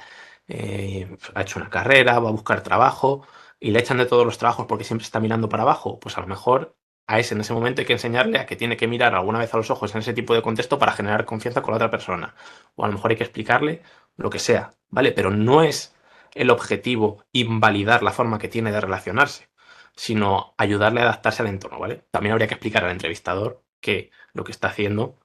[SPEAKER 2] ha hecho una carrera, va a buscar trabajo y le echan de todos los trabajos porque siempre está mirando para abajo. Pues a lo mejor a ese en ese momento hay que enseñarle a que tiene que mirar alguna vez a los ojos en ese tipo de contexto para generar confianza con la otra persona. O a lo mejor hay que explicarle lo que sea, ¿vale? Pero no es el objetivo invalidar la forma que tiene de relacionarse, sino ayudarle a adaptarse al entorno, ¿vale? También habría que explicar al entrevistador que lo que está haciendo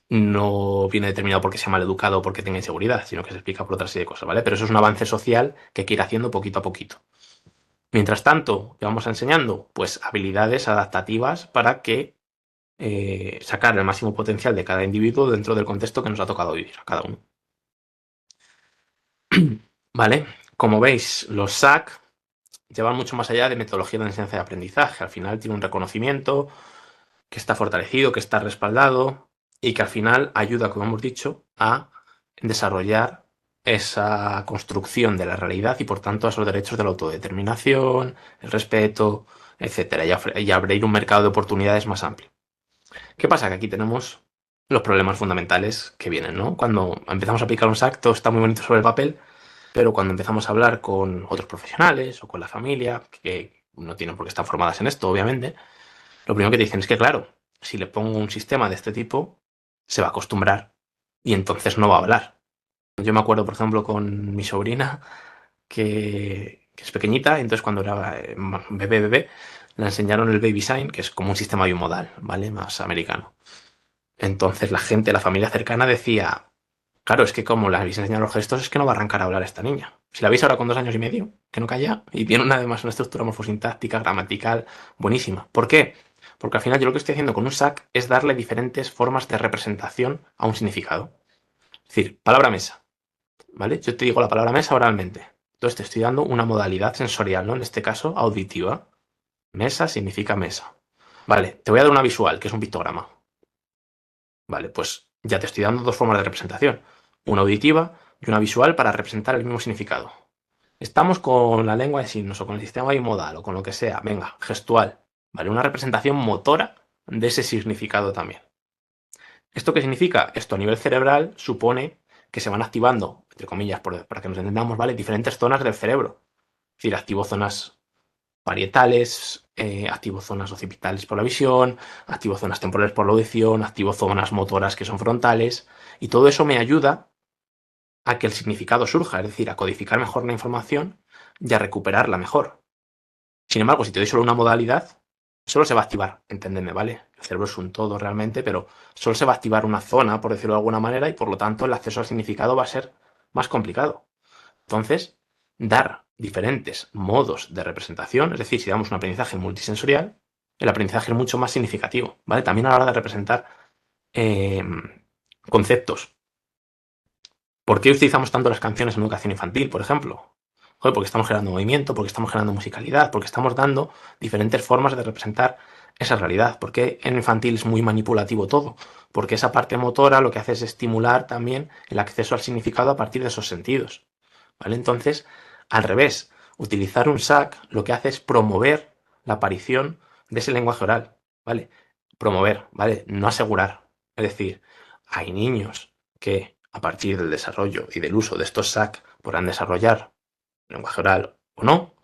[SPEAKER 2] no viene determinado porque sea mal educado o porque tenga inseguridad, sino que se explica por otra serie de cosas, ¿vale? Pero eso es un avance social que hay que ir haciendo poquito a poquito. Mientras tanto, ¿qué vamos enseñando? Pues habilidades adaptativas para que sacar el máximo potencial de cada individuo dentro del contexto que nos ha tocado vivir a cada uno. ¿Vale? Como veis, los SAC llevan mucho más allá de metodología de enseñanza y aprendizaje. Al final tiene un reconocimiento que está fortalecido, que está respaldado y que al final ayuda, como hemos dicho, a desarrollar esa construcción de la realidad y por tanto a esos derechos de la autodeterminación, el respeto, etcétera, y abrir un mercado de oportunidades más amplio. ¿Qué pasa? Que aquí tenemos los problemas fundamentales que vienen, ¿no? Cuando empezamos a aplicar un SAC, todo está muy bonito sobre el papel, pero cuando empezamos a hablar con otros profesionales o con la familia, que no tienen por qué estar formadas en esto, obviamente, lo primero que te dicen es que, claro, si le pongo un sistema de este tipo, se va a acostumbrar y entonces no va a hablar. Yo me acuerdo, por ejemplo, con mi sobrina, que es pequeñita, y entonces cuando era bebé, le enseñaron el baby sign, que es como un sistema bimodal, ¿vale? Más americano. Entonces la gente, la familia cercana decía, claro, es que como le habéis enseñado los gestos, es que no va a arrancar a hablar esta niña. Si la veis ahora con 2 años y medio, que no calla, y tiene además una estructura morfosintáctica, gramatical, buenísima. ¿Por qué? Porque al final yo lo que estoy haciendo con un SAC es darle diferentes formas de representación a un significado. Es decir, palabra mesa, ¿vale? Yo te digo la palabra mesa oralmente. Entonces te estoy dando una modalidad sensorial, ¿no? En este caso, auditiva. Mesa significa mesa. Vale, te voy a dar una visual, que es un pictograma. Vale, pues ya te estoy dando 2 formas de representación. Una auditiva y una visual para representar el mismo significado. Estamos con la lengua de signos o con el sistema bimodal o con lo que sea. Venga, gestual. Vale, una representación motora de ese significado también. ¿Esto qué significa? Esto a nivel cerebral supone que se van activando, entre comillas, para que nos entendamos, ¿vale? Diferentes zonas del cerebro. Es decir, activo zonas parietales, activo zonas occipitales por la visión, activo zonas temporales por la audición, activo zonas motoras que son frontales, y todo eso me ayuda a que el significado surja, es decir, a codificar mejor la información y a recuperarla mejor. Sin embargo, si te doy solo una modalidad, solo se va a activar, entendedme, ¿vale? El cerebro es un todo realmente, pero solo se va a activar una zona, por decirlo de alguna manera, y por lo tanto el acceso al significado va a ser más complicado. Entonces, dar diferentes modos de representación, es decir, si damos un aprendizaje multisensorial, el aprendizaje es mucho más significativo, ¿vale? También a la hora de representar conceptos. ¿Por qué utilizamos tanto las canciones en educación infantil, por ejemplo? Joder, porque estamos generando movimiento, porque estamos generando musicalidad, porque estamos dando diferentes formas de representar esa realidad. Porque en infantil es muy manipulativo todo, porque esa parte motora lo que hace es estimular también el acceso al significado a partir de esos sentidos. ¿Vale? Entonces, al revés, utilizar un SAC lo que hace es promover la aparición de ese lenguaje oral, ¿vale? Promover, ¿vale? No asegurar. Es decir, hay niños que a partir del desarrollo y del uso de estos SAC podrán desarrollar lenguaje oral o no,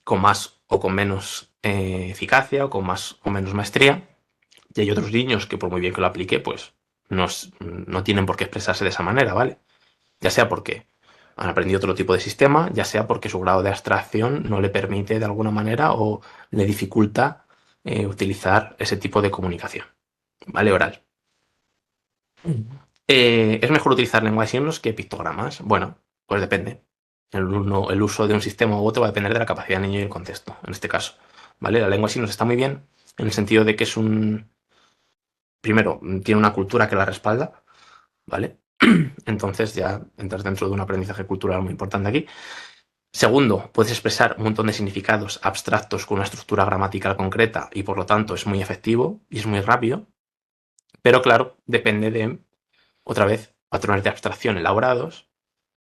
[SPEAKER 2] con más o con menos eficacia o con más o menos maestría. Y hay otros niños que por muy bien que lo aplique, pues no tienen por qué expresarse de esa manera, ¿vale? Ya sea porque han aprendido otro tipo de sistema, ya sea porque su grado de abstracción no le permite de alguna manera o le dificulta utilizar ese tipo de comunicación, ¿vale? Oral. ¿Es mejor utilizar lenguaje de signos que pictogramas? Bueno, pues depende. El uso de un sistema u otro va a depender de la capacidad del niño y el contexto, en este caso. ¿Vale? La lengua de signos está muy bien en el sentido de que es un... Primero, tiene una cultura que la respalda, ¿vale? Entonces ya entras dentro de un aprendizaje cultural muy importante aquí. Segundo, puedes expresar un montón de significados abstractos con una estructura gramatical concreta y por lo tanto es muy efectivo y es muy rápido. Pero claro, depende de, otra vez, patrones de abstracción elaborados,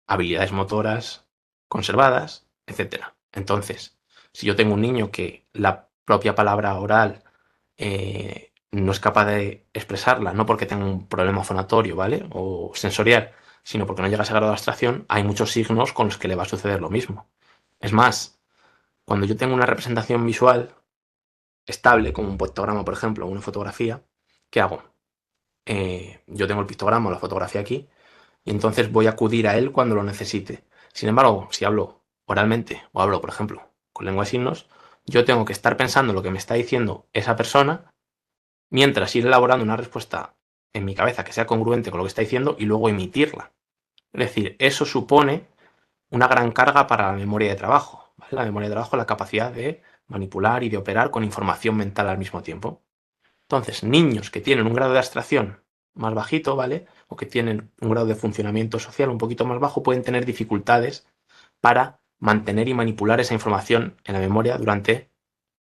[SPEAKER 2] habilidades motoras conservadas, etc. Entonces, si yo tengo un niño que la propia palabra oral no es capaz de expresarla, no porque tenga un problema fonatorio, ¿vale? O sensorial, sino porque no llega a ese grado de abstracción, hay muchos signos con los que le va a suceder lo mismo. Es más, cuando yo tengo una representación visual estable, como un pictograma, por ejemplo, o una fotografía, ¿qué hago? Yo tengo el pictograma o la fotografía aquí, y entonces voy a acudir a él cuando lo necesite. Sin embargo, si hablo oralmente o hablo, por ejemplo, con lengua de signos, yo tengo que estar pensando lo que me está diciendo esa persona mientras ir elaborando una respuesta en mi cabeza que sea congruente con lo que está diciendo y luego emitirla. Es decir, eso supone una gran carga para la memoria de trabajo. ¿Vale? La memoria de trabajo es la capacidad de manipular y de operar con información mental al mismo tiempo. Entonces, niños que tienen un grado de abstracción más bajito, ¿vale? O que tienen un grado de funcionamiento social un poquito más bajo, pueden tener dificultades para mantener y manipular esa información en la memoria durante,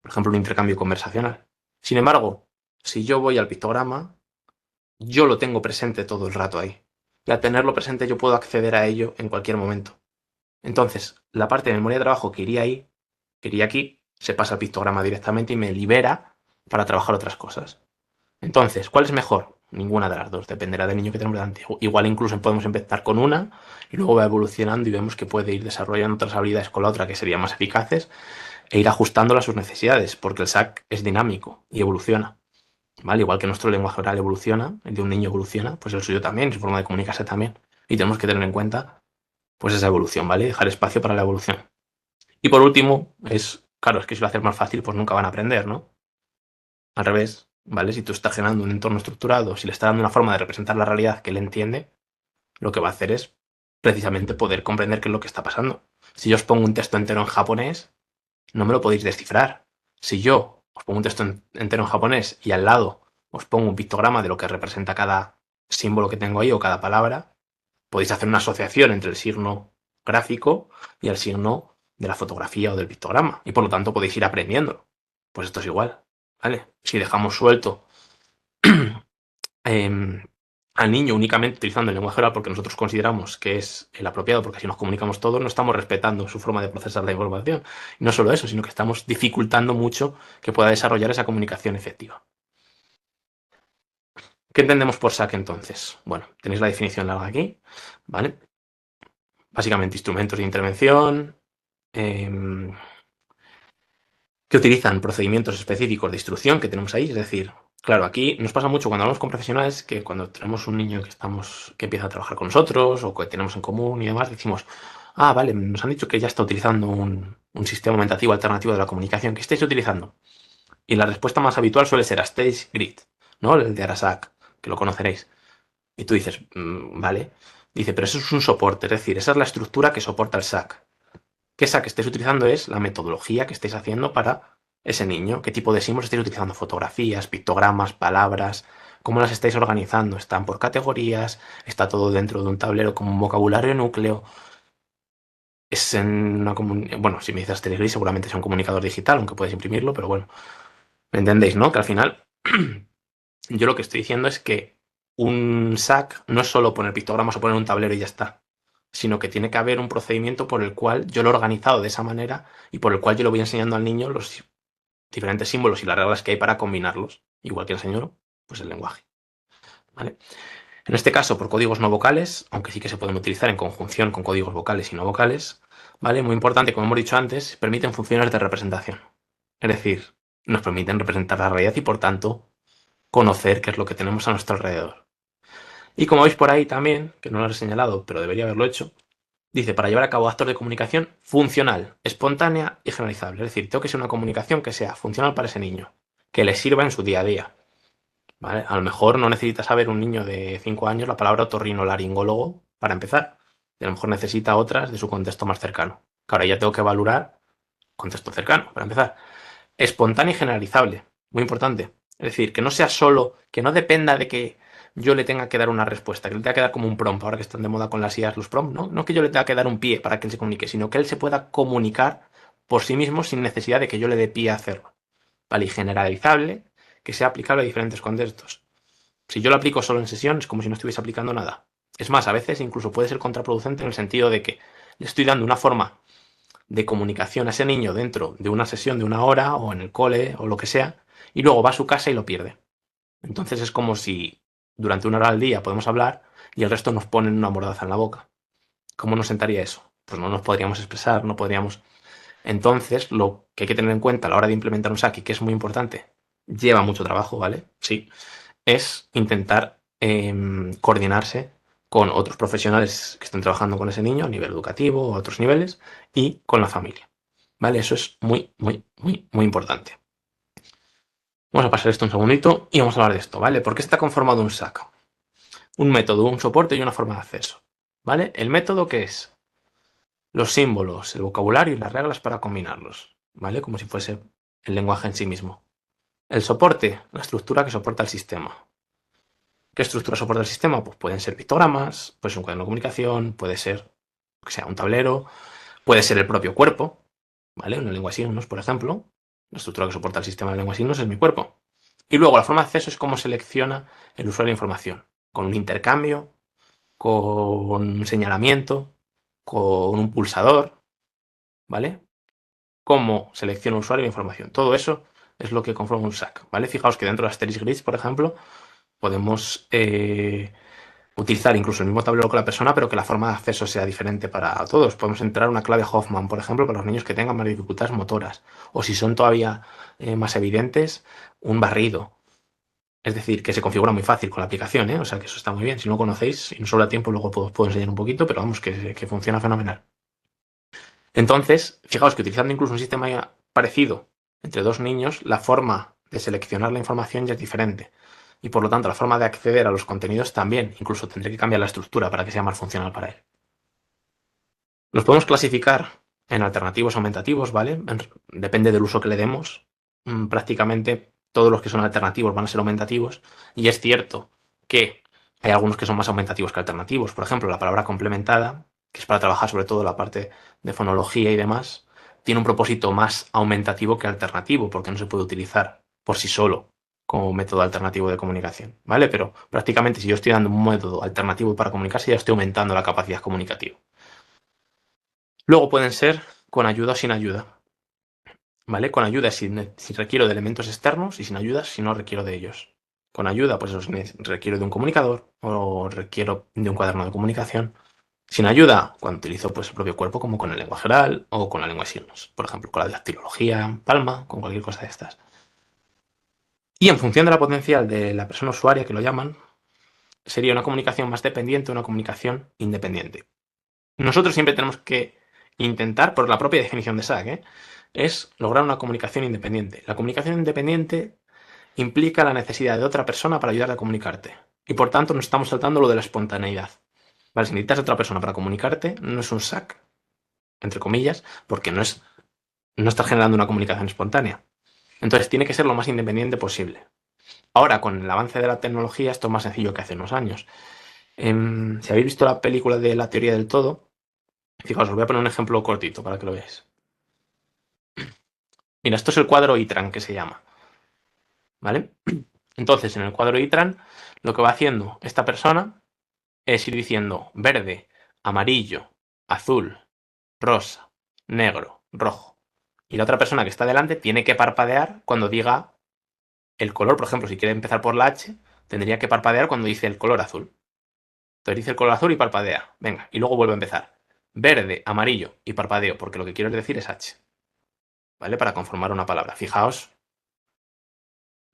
[SPEAKER 2] por ejemplo, un intercambio conversacional. Sin embargo, si yo voy al pictograma, yo lo tengo presente todo el rato ahí. Y al tenerlo presente yo puedo acceder a ello en cualquier momento. Entonces, la parte de memoria de trabajo que iría ahí, que iría aquí, se pasa al pictograma directamente y me libera para trabajar otras cosas. Entonces, ¿cuál es mejor? Ninguna de las dos, dependerá del niño que tenemos delante. Igual incluso podemos empezar con una y luego va evolucionando y vemos que puede ir desarrollando otras habilidades con la otra que serían más eficaces e ir ajustándola a sus necesidades, porque el SAC es dinámico y evoluciona. ¿Vale? Igual que nuestro lenguaje oral evoluciona, el de un niño evoluciona, pues el suyo también, su forma de comunicarse también. Y tenemos que tener en cuenta pues esa evolución, ¿vale? Dejar espacio para la evolución. Y por último, claro, es que si lo haces más fácil, pues nunca van a aprender, ¿no? Al revés, ¿vale? Si tú estás generando un entorno estructurado, si le estás dando una forma de representar la realidad que él entiende, lo que va a hacer es precisamente poder comprender qué es lo que está pasando. Si yo os pongo un texto entero en japonés, no me lo podéis descifrar. Si yo os pongo un texto entero en japonés y al lado os pongo un pictograma de lo que representa cada símbolo que tengo ahí o cada palabra, podéis hacer una asociación entre el signo gráfico y el signo de la fotografía o del pictograma. Y por lo tanto podéis ir aprendiendo. Pues esto es igual, ¿vale? Si dejamos suelto al niño únicamente utilizando el lenguaje oral porque nosotros consideramos que es el apropiado, porque así nos comunicamos todos, no estamos respetando su forma de procesar la información. Y no solo eso, sino que estamos dificultando mucho que pueda desarrollar esa comunicación efectiva. ¿Qué entendemos por SAC entonces? Bueno, tenéis la definición larga aquí, ¿vale? Básicamente instrumentos de intervención que utilizan procedimientos específicos de instrucción que tenemos ahí, es decir, claro, aquí nos pasa mucho cuando hablamos con profesionales que cuando tenemos un niño que empieza a trabajar con nosotros o que tenemos en común y demás, decimos, vale, nos han dicho que ya está utilizando un sistema aumentativo alternativo de la comunicación. ¿Qué estáis utilizando? Y la respuesta más habitual suele ser Stage Grid, ¿no? El de Arasac, que lo conoceréis. Y tú dices, vale. Dice, pero eso es un soporte, es decir, esa es la estructura que soporta el SAC. ¿Qué SAC estáis utilizando? Es la metodología que estáis haciendo para ese niño. ¿Qué tipo de símbolos estáis utilizando? Fotografías, pictogramas, palabras. ¿Cómo las estáis organizando? ¿Están por categorías? ¿Está todo dentro de un tablero como un vocabulario núcleo? Es en una bueno, si me dices Telegris seguramente es un comunicador digital, aunque puedes imprimirlo, pero bueno. ¿Me entendéis, no? Que al final yo lo que estoy diciendo es que un SAC no es solo poner pictogramas o poner un tablero y ya está, sino que tiene que haber un procedimiento por el cual yo lo he organizado de esa manera y por el cual yo le voy enseñando al niño los diferentes símbolos y las reglas que hay para combinarlos, igual que enseño pues el lenguaje. ¿Vale? En este caso, por códigos no vocales, aunque sí que se pueden utilizar en conjunción con códigos vocales y no vocales, ¿vale? Muy importante, como hemos dicho antes, permiten funciones de representación. Es decir, nos permiten representar la realidad y, por tanto, conocer qué es lo que tenemos a nuestro alrededor. Y como veis por ahí también, que no lo he señalado, pero debería haberlo hecho, dice, para llevar a cabo actos de comunicación funcional, espontánea y generalizable. Es decir, tengo que ser una comunicación que sea funcional para ese niño, que le sirva en su día a día. ¿Vale? A lo mejor no necesita saber un niño de 5 años la palabra otorrinolaringólogo para empezar. Y a lo mejor necesita otras de su contexto más cercano. Que ahora ya tengo que valorar contexto cercano, para empezar. Espontánea y generalizable, muy importante. Es decir, que no sea solo, que no dependa de que yo le tenga que dar una respuesta, que le tenga que dar como un prompt, ahora que están de moda con las IAs los prompts, ¿no? No que yo le tenga que dar un pie para que él se comunique, sino que él se pueda comunicar por sí mismo sin necesidad de que yo le dé pie a hacerlo. ¿Vale? Y generalizable, que sea aplicable a diferentes contextos. Si yo lo aplico solo en sesión, es como si no estuviese aplicando nada. Es más, a veces incluso puede ser contraproducente en el sentido de que le estoy dando una forma de comunicación a ese niño dentro de una sesión de 1 hora o en el cole o lo que sea, y luego va a su casa y lo pierde. Entonces es como si durante 1 hora al día podemos hablar y el resto nos ponen una mordaza en la boca. ¿Cómo nos sentaría eso? Pues no nos podríamos expresar, no podríamos... Entonces, lo que hay que tener en cuenta a la hora de implementar un SAC, y que es muy importante, lleva mucho trabajo, ¿vale? Sí, es intentar coordinarse con otros profesionales que estén trabajando con ese niño a nivel educativo o a otros niveles y con la familia, ¿vale? Eso es muy, muy, muy, muy importante. Vamos a pasar esto un segundito y vamos a hablar de esto, ¿vale? ¿Por qué está conformado un SAC? Un método, un soporte y una forma de acceso, ¿vale? El método, ¿qué es? Los símbolos, el vocabulario y las reglas para combinarlos, ¿vale? Como si fuese el lenguaje en sí mismo. El soporte, la estructura que soporta el sistema. ¿Qué estructura soporta el sistema? Pues pueden ser pictogramas, puede ser un cuaderno de comunicación, puede ser, que sea un tablero, puede ser el propio cuerpo, ¿vale? Una lengua de signos, por ejemplo. La estructura que soporta el sistema de lengua de signos es mi cuerpo. Y luego la forma de acceso es cómo selecciona el usuario la información, con un intercambio, con un señalamiento, con un pulsador, ¿vale? Cómo selecciona el usuario la información. Todo eso es lo que conforma un SAC, ¿vale? Fijaos que dentro de Asterisk Grids, por ejemplo, podemos utilizar incluso el mismo tablero que la persona, pero que la forma de acceso sea diferente para todos. Podemos entrar una clave Hoffman, por ejemplo, para los niños que tengan más dificultades motoras. O si son todavía más evidentes, un barrido. Es decir, que se configura muy fácil con la aplicación, ¿eh? O sea que eso está muy bien. Si no lo conocéis y no sobra tiempo, luego puedo enseñar un poquito, pero vamos, que funciona fenomenal. Entonces, fijaos que utilizando incluso un sistema parecido entre dos niños, la forma de seleccionar la información ya es diferente. Y por lo tanto, la forma de acceder a los contenidos también. Incluso tendré que cambiar la estructura para que sea más funcional para él. Los podemos clasificar en alternativos o aumentativos, ¿vale? Depende del uso que le demos. Prácticamente todos los que son alternativos van a ser aumentativos. Y es cierto que hay algunos que son más aumentativos que alternativos. Por ejemplo, la palabra complementada, que es para trabajar sobre todo la parte de fonología y demás, tiene un propósito más aumentativo que alternativo, porque no se puede utilizar por sí solo como método alternativo de comunicación, ¿vale? Pero prácticamente si yo estoy dando un método alternativo para comunicarse, ya estoy aumentando la capacidad comunicativa. Luego pueden ser con ayuda o sin ayuda, ¿vale? Con ayuda si requiero de elementos externos y sin ayuda si no requiero de ellos. Con ayuda, pues eso, requiero de un comunicador o requiero de un cuaderno de comunicación. Sin ayuda, cuando utilizo pues, el propio cuerpo, como con el lenguaje oral o con la lengua de signos. Por ejemplo, con la dactilología, palma, con cualquier cosa de estas. Y en función de la potencial de la persona usuaria, que lo llaman, sería una comunicación más dependiente o una comunicación independiente. Nosotros siempre tenemos que intentar, por la propia definición de SAC, es lograr una comunicación independiente. La comunicación independiente implica la necesidad de otra persona para ayudarte a comunicarte. Y por tanto nos estamos saltando lo de la espontaneidad. Vale, si necesitas de otra persona para comunicarte, no es un SAC, entre comillas, porque no estás generando una comunicación espontánea. Entonces tiene que ser lo más independiente posible. Ahora, con el avance de la tecnología, esto es más sencillo que hace unos años. Si habéis visto la película de La teoría del todo, fijaos, os voy a poner un ejemplo cortito para que lo veáis. Mira, esto es el cuadro ITRAN que se llama. ¿Vale? Entonces, en el cuadro ITRAN, lo que va haciendo esta persona es ir diciendo verde, amarillo, azul, rosa, negro, rojo. Y la otra persona que está delante tiene que parpadear cuando diga el color. Por ejemplo, si quiere empezar por la H, tendría que parpadear cuando dice el color azul. Entonces dice el color azul y parpadea. Venga, y luego vuelve a empezar. Verde, amarillo y parpadeo, porque lo que quiero decir es H. ¿Vale? Para conformar una palabra. Fijaos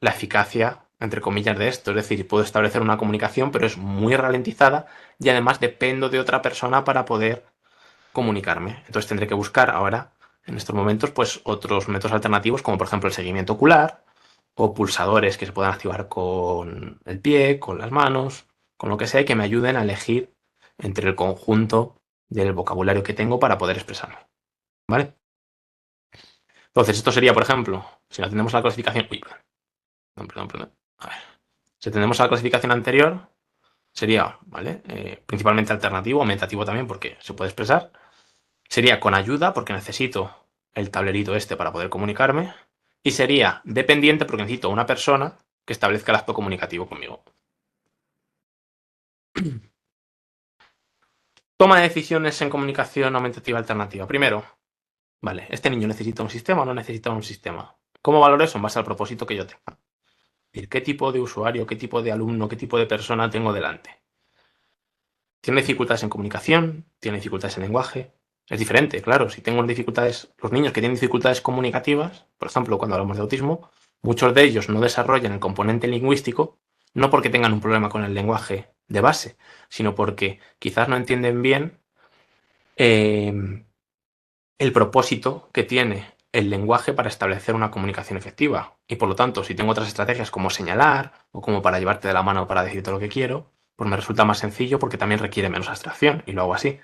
[SPEAKER 2] la eficacia, entre comillas, de esto. Es decir, puedo establecer una comunicación, pero es muy ralentizada y además dependo de otra persona para poder comunicarme. Entonces tendré que buscar ahora, en estos momentos, pues otros métodos alternativos, como por ejemplo el seguimiento ocular o pulsadores que se puedan activar con el pie, con las manos, con lo que sea, y que me ayuden a elegir entre el conjunto del vocabulario que tengo para poder expresarme. ¿Vale? Entonces, esto sería, por ejemplo, si lo atendemos a la clasificación... Uy, perdón. A ver. Si atendemos a la clasificación anterior, sería, ¿vale? Principalmente alternativo, aumentativo también, porque se puede expresar. Sería con ayuda, porque necesito el tablerito este para poder comunicarme. Y sería dependiente, porque necesito una persona que establezca el acto comunicativo conmigo. Toma de decisiones en comunicación aumentativa alternativa. Primero, vale, ¿este niño necesita un sistema o no necesita un sistema? ¿Cómo valoro eso? En base al propósito que yo tenga. Es decir, ¿qué tipo de usuario, qué tipo de alumno, qué tipo de persona tengo delante? ¿Tiene dificultades en comunicación? ¿Tiene dificultades en lenguaje? Es diferente, claro. Si tengo dificultades, los niños que tienen dificultades comunicativas, por ejemplo, cuando hablamos de autismo, muchos de ellos no desarrollan el componente lingüístico, no porque tengan un problema con el lenguaje de base, sino porque quizás no entienden bien el propósito que tiene el lenguaje para establecer una comunicación efectiva. Y por lo tanto, si tengo otras estrategias como señalar o como para llevarte de la mano para decirte lo que quiero, pues me resulta más sencillo porque también requiere menos abstracción y lo hago así.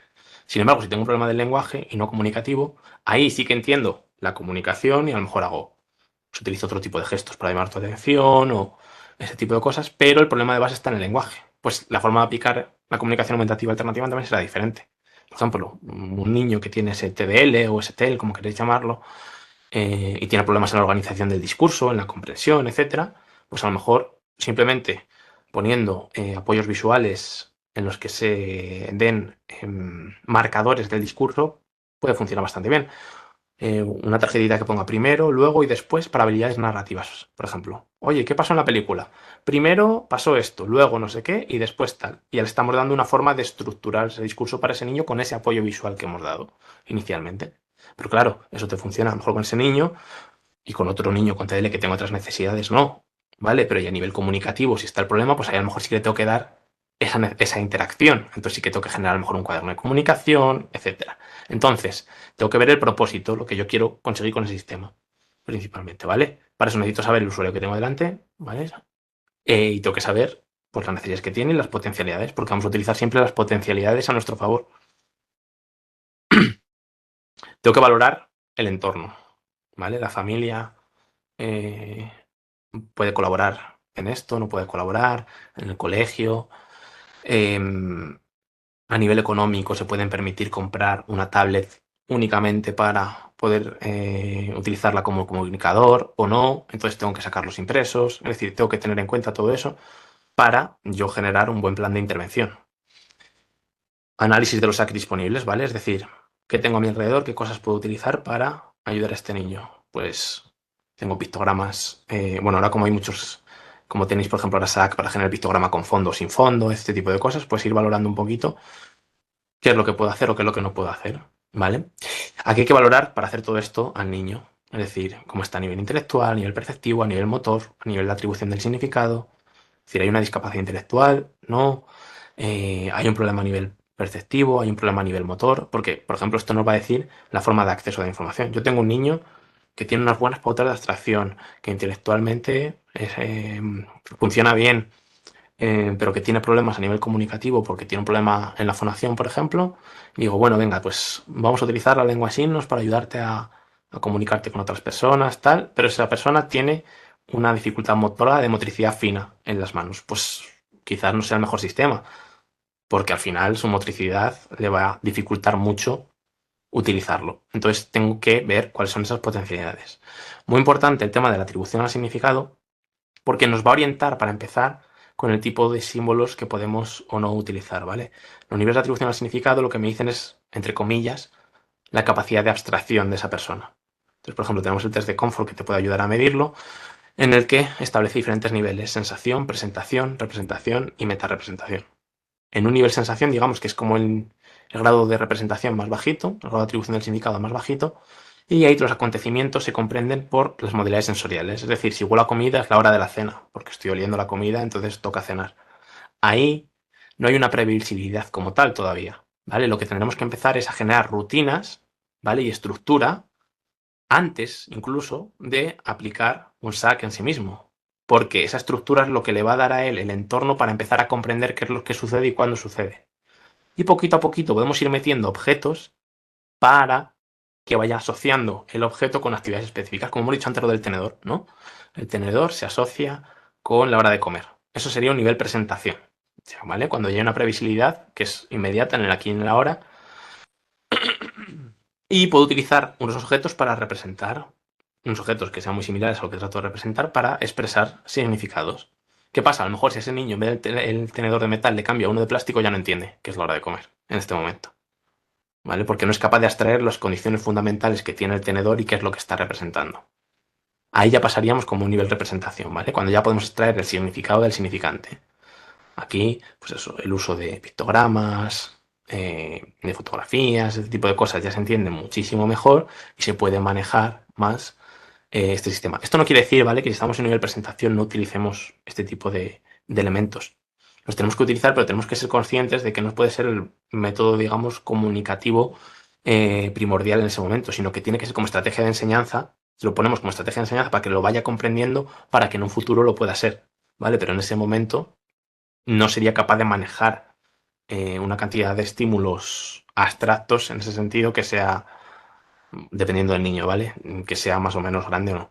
[SPEAKER 2] Sin embargo, si tengo un problema del lenguaje y no comunicativo, ahí sí que entiendo la comunicación y a lo mejor utilizo otro tipo de gestos para llamar tu atención o ese tipo de cosas, pero el problema de base está en el lenguaje. Pues la forma de aplicar la comunicación aumentativa alternativa también será diferente. Por ejemplo, un niño que tiene ese TDL o STL, como queréis llamarlo, y tiene problemas en la organización del discurso, en la comprensión, etcétera, pues a lo mejor simplemente poniendo apoyos visuales en los que se den marcadores del discurso puede funcionar bastante bien. Una tarjetita que ponga primero, luego y después para habilidades narrativas, por ejemplo. Oye, ¿qué pasó en la película? Primero pasó esto, luego no sé qué y después tal. Y ya le estamos dando una forma de estructurar ese discurso para ese niño con ese apoyo visual que hemos dado inicialmente. Pero claro, eso te funciona a lo mejor con ese niño y con otro niño con TDL que tenga otras necesidades, no. ¿Vale? Pero ya a nivel comunicativo, si está el problema, pues ahí a lo mejor sí que le tengo que dar esa interacción. Entonces sí que tengo que generar a lo mejor un cuaderno de comunicación, etcétera. Entonces, tengo que ver el propósito, lo que yo quiero conseguir con el sistema, principalmente, ¿vale? Para eso necesito saber el usuario que tengo delante, ¿vale? Y tengo que saber pues, las necesidades que tiene y las potencialidades, porque vamos a utilizar siempre las potencialidades a nuestro favor. Tengo que valorar el entorno, ¿vale? La familia puede colaborar en esto, no puede colaborar, en el colegio. A nivel económico se pueden permitir comprar una tablet únicamente para poder utilizarla como comunicador o no, entonces tengo que sacar los impresos, es decir, tengo que tener en cuenta todo eso para yo generar un buen plan de intervención. Análisis de los SAC disponibles, ¿vale? Es decir, ¿qué tengo a mi alrededor? ¿Qué cosas puedo utilizar para ayudar a este niño? Pues tengo pictogramas, bueno, ahora como hay muchos, como tenéis por ejemplo ahora SAC para generar pictograma con fondo o sin fondo, este tipo de cosas, pues ir valorando un poquito qué es lo que puedo hacer o qué es lo que no puedo hacer, ¿vale? Aquí hay que valorar para hacer todo esto al niño, es decir, cómo está a nivel intelectual, a nivel perceptivo, a nivel motor, a nivel de atribución del significado. Es decir, hay una discapacidad intelectual, no, hay un problema a nivel perceptivo, hay un problema a nivel motor, porque, por ejemplo, esto nos va a decir la forma de acceso a la información. Yo tengo un niño que tiene unas buenas pautas de abstracción, que intelectualmente funciona bien, pero que tiene problemas a nivel comunicativo porque tiene un problema en la fonación, por ejemplo, y digo, bueno, venga, pues vamos a utilizar la lengua de signos para ayudarte a comunicarte con otras personas, tal, pero esa persona tiene una dificultad motora de motricidad fina en las manos, pues quizás no sea el mejor sistema, porque al final su motricidad le va a dificultar mucho utilizarlo. Entonces tengo que ver cuáles son esas potencialidades. Muy importante el tema de la atribución al significado, porque nos va a orientar para empezar con el tipo de símbolos que podemos o no utilizar, ¿vale? Los niveles de atribución al significado lo que me dicen es, entre comillas, la capacidad de abstracción de esa persona. Entonces, por ejemplo, tenemos el test de Comfort que te puede ayudar a medirlo, en el que establece diferentes niveles: sensación, presentación, representación y metarepresentación. En un nivel sensación, digamos que es como el grado de representación más bajito, el grado de atribución del significado más bajito, y ahí los acontecimientos se comprenden por las modalidades sensoriales. Es decir, si huelo a comida es la hora de la cena, porque estoy oliendo la comida, entonces toca cenar. Ahí no hay una previsibilidad como tal todavía, ¿vale? Lo que tendremos que empezar es a generar rutinas, ¿vale? Y estructura antes incluso de aplicar un SAC en sí mismo, porque esa estructura es lo que le va a dar a él el entorno para empezar a comprender qué es lo que sucede y cuándo sucede. Y poquito a poquito podemos ir metiendo objetos para que vaya asociando el objeto con actividades específicas, como hemos dicho antes lo del tenedor, ¿no? El tenedor se asocia con la hora de comer. Eso sería un nivel presentación, ¿vale? Cuando ya hay una previsibilidad que es inmediata en el aquí y en la ahora, y puedo utilizar unos objetos para representar, unos objetos que sean muy similares a lo que trato de representar para expresar significados. ¿Qué pasa? A lo mejor si a ese niño en vez del tenedor de metal le cambia a uno de plástico, ya no entiende que es la hora de comer en este momento, ¿vale? Porque no es capaz de abstraer las condiciones fundamentales que tiene el tenedor y qué es lo que está representando. Ahí ya pasaríamos como un nivel representación, ¿vale? Cuando ya podemos extraer el significado del significante. Aquí, pues eso, el uso de pictogramas, de fotografías, este tipo de cosas ya se entiende muchísimo mejor y se puede manejar más este sistema. Esto no quiere decir, ¿vale?, que si estamos en nivel presentación no utilicemos este tipo de elementos. Los tenemos que utilizar, pero tenemos que ser conscientes de que no puede ser el método, digamos, comunicativo primordial en ese momento, sino que tiene que ser como estrategia de enseñanza. Lo ponemos como estrategia de enseñanza para que lo vaya comprendiendo, para que en un futuro lo pueda ser, ¿vale? Pero en ese momento no sería capaz de manejar una cantidad de estímulos abstractos en ese sentido que sea, dependiendo del niño, ¿vale?, que sea más o menos grande o no.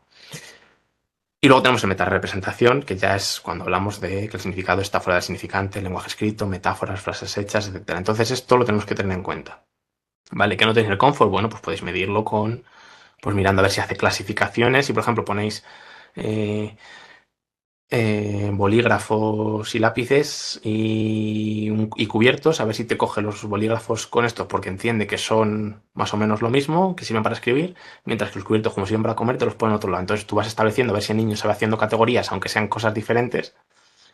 [SPEAKER 2] Y luego tenemos el metarepresentación, que ya es cuando hablamos de que el significado está fuera del significante, lenguaje escrito, metáforas, frases hechas, etc. Entonces esto lo tenemos que tener en cuenta. ¿Vale? ¿Que no tenéis el comfort? Bueno, pues podéis medirlo con, pues mirando a ver si hace clasificaciones. Y por ejemplo ponéis bolígrafos y lápices y cubiertos, a ver si te coge los bolígrafos con estos, porque entiende que son más o menos lo mismo, que sirven para escribir, mientras que los cubiertos, como sirven para comer, te los pone en otro lado. Entonces tú vas estableciendo a ver si el niño se va haciendo categorías, aunque sean cosas diferentes,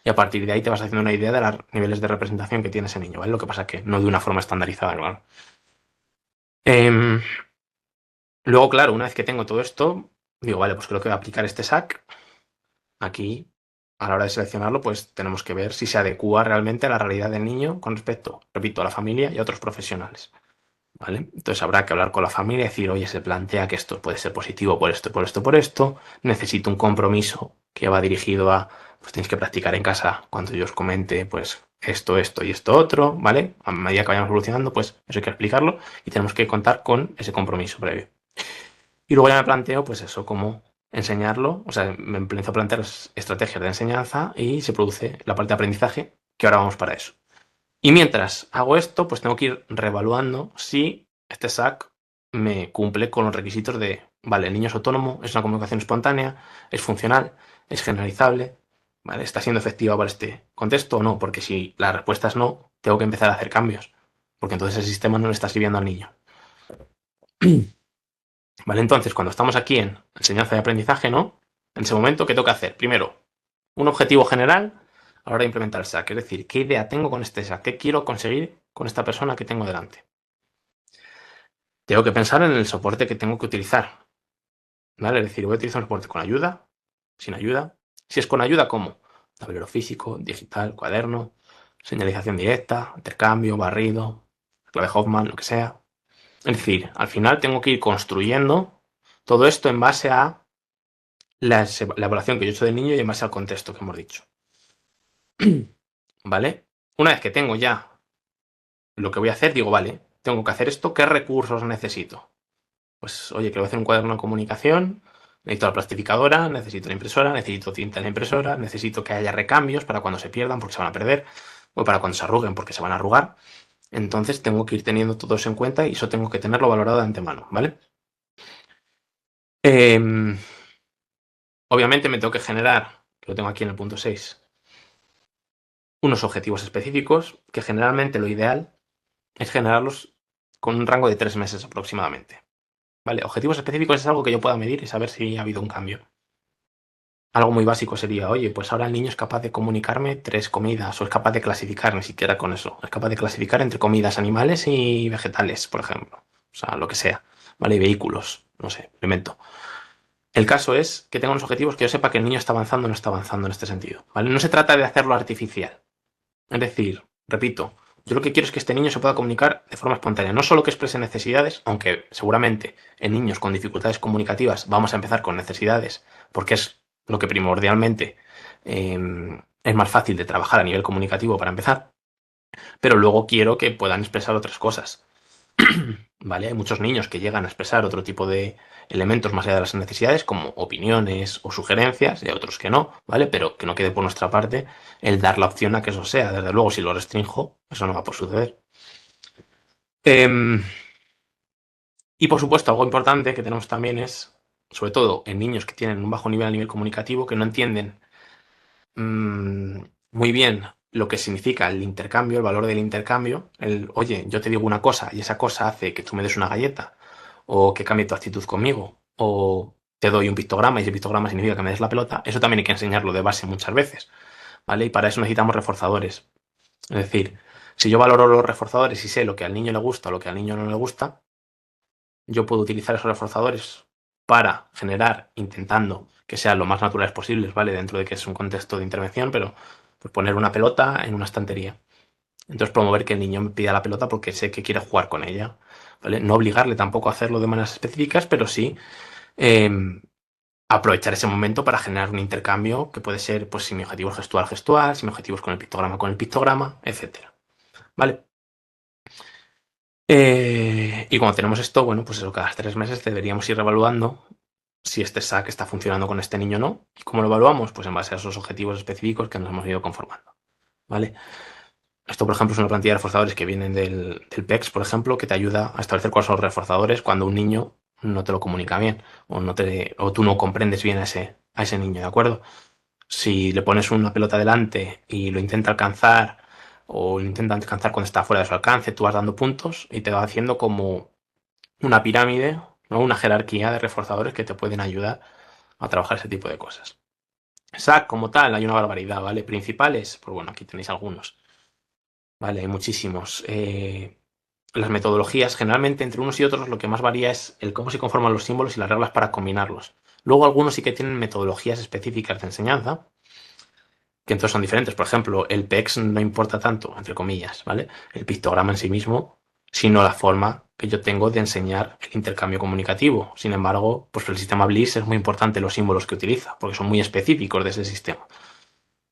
[SPEAKER 2] y a partir de ahí te vas haciendo una idea de los niveles de representación que tiene ese niño, ¿vale? Lo que pasa es que no de una forma estandarizada, claro. Luego, claro, una vez que tengo todo esto, digo, vale, pues creo que voy a aplicar este SAC. Aquí, a la hora de seleccionarlo, pues tenemos que ver si se adecúa realmente a la realidad del niño con respecto, repito, a la familia y a otros profesionales, ¿vale? Entonces habrá que hablar con la familia y decir, oye, se plantea que esto puede ser positivo por esto, por esto, por esto. Necesito un compromiso que va dirigido a, pues tenéis que practicar en casa cuando yo os comente, pues esto y esto otro, ¿vale? A medida que vayamos evolucionando, pues eso hay que explicarlo y tenemos que contar con ese compromiso previo. Y luego ya me planteo, pues eso, cómo enseñarlo. O sea, me empiezo a plantear las estrategias de enseñanza y se produce la parte de aprendizaje, que ahora vamos para eso. Y mientras hago esto, pues tengo que ir reevaluando si este SAC me cumple con los requisitos de, vale, el niño es autónomo, es una comunicación espontánea, es funcional, es generalizable, ¿vale? ¿Está siendo efectiva para este contexto o no? Porque si la respuesta es no, tengo que empezar a hacer cambios, porque entonces el sistema no le está sirviendo al niño. Vale, entonces, cuando estamos aquí en enseñanza y aprendizaje, ¿no? En ese momento, ¿qué tengo que hacer? Primero, un objetivo general a la hora de implementar el SAC. Es decir, ¿qué idea tengo con este SAC? ¿Qué quiero conseguir con esta persona que tengo delante? Tengo que pensar en el soporte que tengo que utilizar. ¿Vale? Es decir, voy a utilizar un soporte con ayuda, sin ayuda. Si es con ayuda, ¿cómo? Tablero físico, digital, cuaderno, señalización directa, intercambio, barrido, clave Hoffman, lo que sea. Es decir, al final tengo que ir construyendo todo esto en base a la evaluación que yo he hecho del niño y en base al contexto que hemos dicho. ¿Vale? Una vez que tengo ya lo que voy a hacer, digo, vale, tengo que hacer esto, ¿qué recursos necesito? Pues, oye, que voy a hacer un cuaderno de comunicación, necesito la plastificadora, necesito la impresora, necesito tinta en la impresora, necesito que haya recambios para cuando se pierdan porque se van a perder, o para cuando se arruguen porque se van a arrugar. Entonces tengo que ir teniendo todo eso en cuenta y eso tengo que tenerlo valorado de antemano, ¿vale? Obviamente me tengo que generar, que lo tengo aquí en el punto 6, unos objetivos específicos, que generalmente lo ideal es generarlos con un rango de 3 meses aproximadamente. ¿Vale? Objetivos específicos es algo que yo pueda medir y saber si ha habido un cambio. Algo muy básico sería, oye, pues ahora el niño es capaz de comunicarme 3 comidas, o es capaz de clasificar, ni siquiera con eso, es capaz de clasificar entre comidas animales y vegetales, por ejemplo. O sea, lo que sea, ¿vale? Y vehículos, no sé, lo invento. El caso es que tenga unos objetivos que yo sepa que el niño está avanzando o no está avanzando en este sentido, ¿vale? No se trata de hacerlo artificial. Es decir, repito, yo lo que quiero es que este niño se pueda comunicar de forma espontánea, no solo que exprese necesidades, aunque seguramente en niños con dificultades comunicativas vamos a empezar con necesidades, porque es lo que primordialmente es más fácil de trabajar a nivel comunicativo para empezar, pero luego quiero que puedan expresar otras cosas. ¿Vale? Hay muchos niños que llegan a expresar otro tipo de elementos más allá de las necesidades, como opiniones o sugerencias, y hay otros que no, ¿vale? Pero que no quede por nuestra parte el dar la opción a que eso sea. Desde luego, si lo restrinjo, eso no va a poder suceder. Y por supuesto, algo importante que tenemos también es, sobre todo en niños que tienen un bajo nivel a nivel comunicativo, que no entienden muy bien lo que significa el intercambio, el valor del intercambio, el, oye, yo te digo una cosa y esa cosa hace que tú me des una galleta, o que cambie tu actitud conmigo, o te doy un pictograma y ese pictograma significa que me des la pelota, eso también hay que enseñarlo de base muchas veces, ¿vale? Y para eso necesitamos reforzadores. Es decir, si yo valoro los reforzadores y sé lo que al niño le gusta o lo que al niño no le gusta, yo puedo utilizar esos reforzadores para generar, intentando que sean lo más naturales posibles, ¿vale? Dentro de que es un contexto de intervención, pero pues poner una pelota en una estantería. Entonces promover que el niño me pida la pelota porque sé que quiere jugar con ella, ¿vale? No obligarle tampoco a hacerlo de maneras específicas, pero sí eh, aprovechar ese momento para generar un intercambio que puede ser, pues, si mi objetivo es gestual, gestual, si mi objetivo es con el pictograma, etcétera, ¿vale? Y cuando tenemos esto, bueno, pues eso, cada 3 meses deberíamos ir evaluando si este SAC está funcionando con este niño o no. ¿Y cómo lo evaluamos? Pues en base a esos objetivos específicos que nos hemos ido conformando, ¿vale? Esto, por ejemplo, es una plantilla de reforzadores que vienen del PEX, por ejemplo, que te ayuda a establecer cuáles son los reforzadores cuando un niño no te lo comunica bien o tú no comprendes bien a ese niño, ¿de acuerdo? Si le pones una pelota delante y lo intenta alcanzar o lo intenta alcanzar cuando está fuera de su alcance, tú vas dando puntos y te va haciendo como una pirámide, ¿no? Una jerarquía de reforzadores que te pueden ayudar a trabajar ese tipo de cosas. SAC como tal, hay una barbaridad, ¿vale? Principales, pues bueno, aquí tenéis algunos. Vale, hay muchísimos. Las metodologías, generalmente entre unos y otros, lo que más varía es el cómo se conforman los símbolos y las reglas para combinarlos. Luego algunos sí que tienen metodologías específicas de enseñanza, que entonces son diferentes. Por ejemplo, el PEX no importa tanto, entre comillas, ¿vale? El pictograma en sí mismo, sino la forma que yo tengo de enseñar el intercambio comunicativo. Sin embargo, pues el sistema Bliss es muy importante los símbolos que utiliza, porque son muy específicos de ese sistema.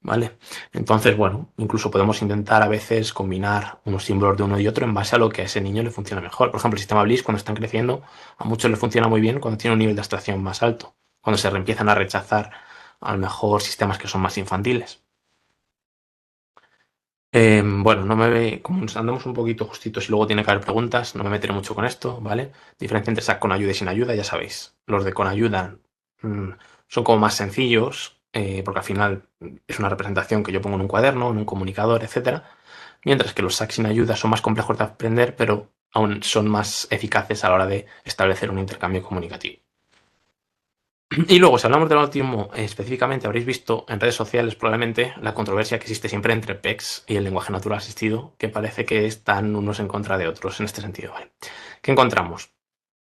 [SPEAKER 2] ¿Vale? Entonces, bueno, incluso podemos intentar a veces combinar unos símbolos de uno y otro en base a lo que a ese niño le funciona mejor. Por ejemplo, el sistema Bliss, cuando están creciendo, a muchos les funciona muy bien cuando tiene un nivel de abstracción más alto, cuando se empiezan a rechazar a lo mejor sistemas que son más infantiles. Bueno, no me ve, como nos andamos un poquito justitos y luego tiene que haber preguntas, no me meteré mucho con esto, ¿vale? Diferencia entre SAC con ayuda y sin ayuda, ya sabéis. Los de con ayuda son como más sencillos, porque al final es una representación que yo pongo en un cuaderno, en un comunicador, etcétera. Mientras que los SAC sin ayuda son más complejos de aprender, pero aún son más eficaces a la hora de establecer un intercambio comunicativo. Y luego, si hablamos del autismo específicamente, habréis visto en redes sociales probablemente la controversia que existe siempre entre PEX y el lenguaje natural asistido, que parece que están unos en contra de otros en este sentido, ¿vale? ¿Qué encontramos?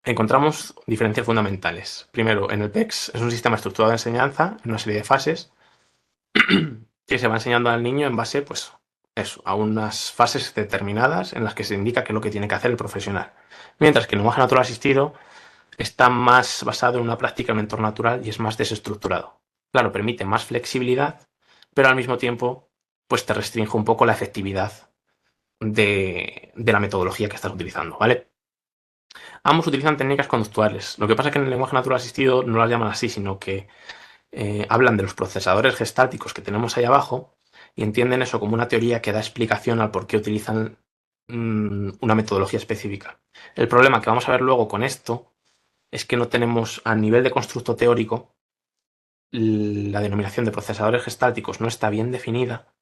[SPEAKER 2] Encontramos diferencias fundamentales. Primero, en el PEX es un sistema estructurado de enseñanza en una serie de fases que se va enseñando al niño en base, pues, eso, a unas fases determinadas en las que se indica qué es lo que tiene que hacer el profesional. Mientras que el lenguaje natural asistido está más basado en una práctica en un entorno natural y es más desestructurado. Claro, permite más flexibilidad, pero al mismo tiempo, pues te restringe un poco la efectividad de la metodología que estás utilizando, ¿vale? Ambos utilizan técnicas conductuales. Lo que pasa es que en el lenguaje natural asistido no las llaman así, sino que hablan de los procesadores gestálticos que tenemos ahí abajo y entienden eso como una teoría que da explicación al por qué utilizan una metodología específica. El problema que vamos a ver luego con esto es que no tenemos a nivel de constructo teórico la denominación de procesadores gestálticos no está bien definida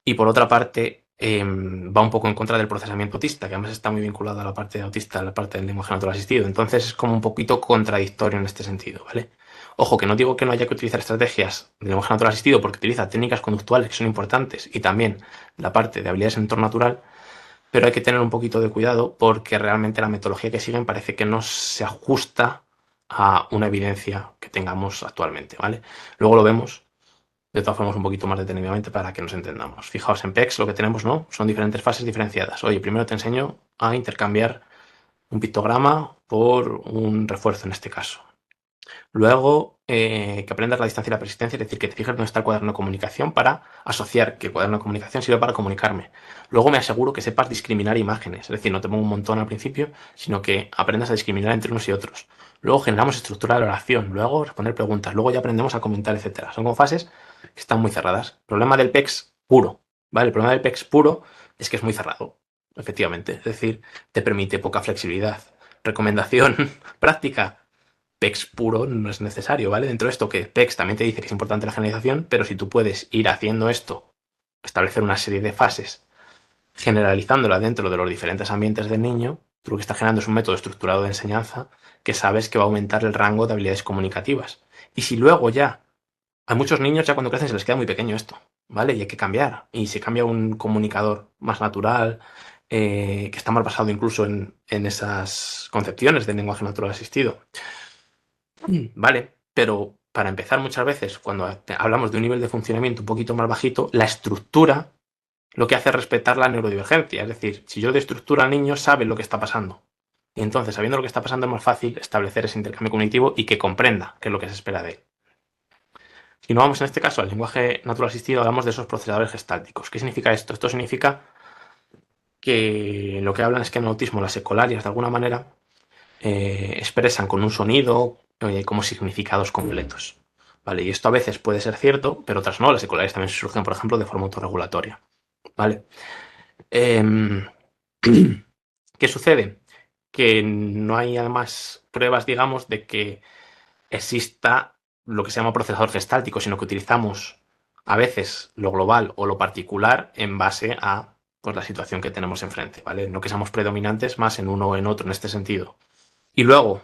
[SPEAKER 2] y por otra parte va un poco en contra del procesamiento autista, que además está muy vinculado a la parte de autista, a la parte del lenguaje natural asistido. Entonces es como un poquito contradictorio en este sentido, ¿vale? Ojo, que no digo que no haya que utilizar estrategias de lenguaje natural asistido porque utiliza técnicas conductuales que son importantes y también la parte de habilidades en entorno natural, pero hay que tener un poquito de cuidado porque realmente la metodología que siguen parece que no se ajusta a una evidencia que tengamos actualmente, ¿vale? Luego lo vemos, de todas formas, un poquito más detenidamente para que nos entendamos. Fijaos, en PEX lo que tenemos, ¿no? Son diferentes fases diferenciadas. Oye, primero te enseño a intercambiar un pictograma por un refuerzo en este caso. Luego, que aprendas la distancia y la persistencia, es decir, que te fijes dónde está el cuaderno de comunicación para asociar que el cuaderno de comunicación sirve para comunicarme. Luego me aseguro que sepas discriminar imágenes, es decir, no te pongo un montón al principio, sino que aprendas a discriminar entre unos y otros. Luego generamos estructura de la oración, luego responder preguntas, luego ya aprendemos a comentar, etcétera. Son como fases que están muy cerradas. El problema del PEX puro, ¿vale? El problema del PEX puro es que es muy cerrado, efectivamente. Es decir, te permite poca flexibilidad. Recomendación práctica. PEX puro no es necesario, ¿vale? Dentro de esto que PEX también te dice que es importante la generalización, pero si tú puedes ir haciendo esto, establecer una serie de fases, generalizándola dentro de los diferentes ambientes del niño, tú lo que estás generando es un método estructurado de enseñanza que sabes que va a aumentar el rango de habilidades comunicativas. Y si luego ya, a muchos niños ya cuando crecen se les queda muy pequeño esto, ¿vale? Y hay que cambiar. Y se cambia a un comunicador más natural, que está más basado incluso en esas concepciones del lenguaje natural asistido. Vale, pero para empezar muchas veces, cuando hablamos de un nivel de funcionamiento un poquito más bajito, la estructura lo que hace es respetar la neurodivergencia. Es decir, si yo doy estructura al niño, sabe lo que está pasando. Y entonces, sabiendo lo que está pasando, es más fácil establecer ese intercambio cognitivo y que comprenda qué es lo que se espera de él. Si no vamos en este caso al lenguaje natural asistido, hablamos de esos procesadores gestálticos. ¿Qué significa esto? Esto significa que lo que hablan es que en el autismo las ecolarias de alguna manera expresan con un sonido como significados completos. ¿Vale? Y esto a veces puede ser cierto, pero otras no. Las ecolarias también surgen, por ejemplo, de forma autorregulatoria. ¿Vale? ¿Qué sucede? Que no hay además pruebas, digamos, de que exista lo que se llama procesador gestáltico, sino que utilizamos a veces lo global o lo particular en base a pues, la situación que tenemos enfrente, ¿vale? No que seamos predominantes más en uno o en otro en este sentido. Y luego,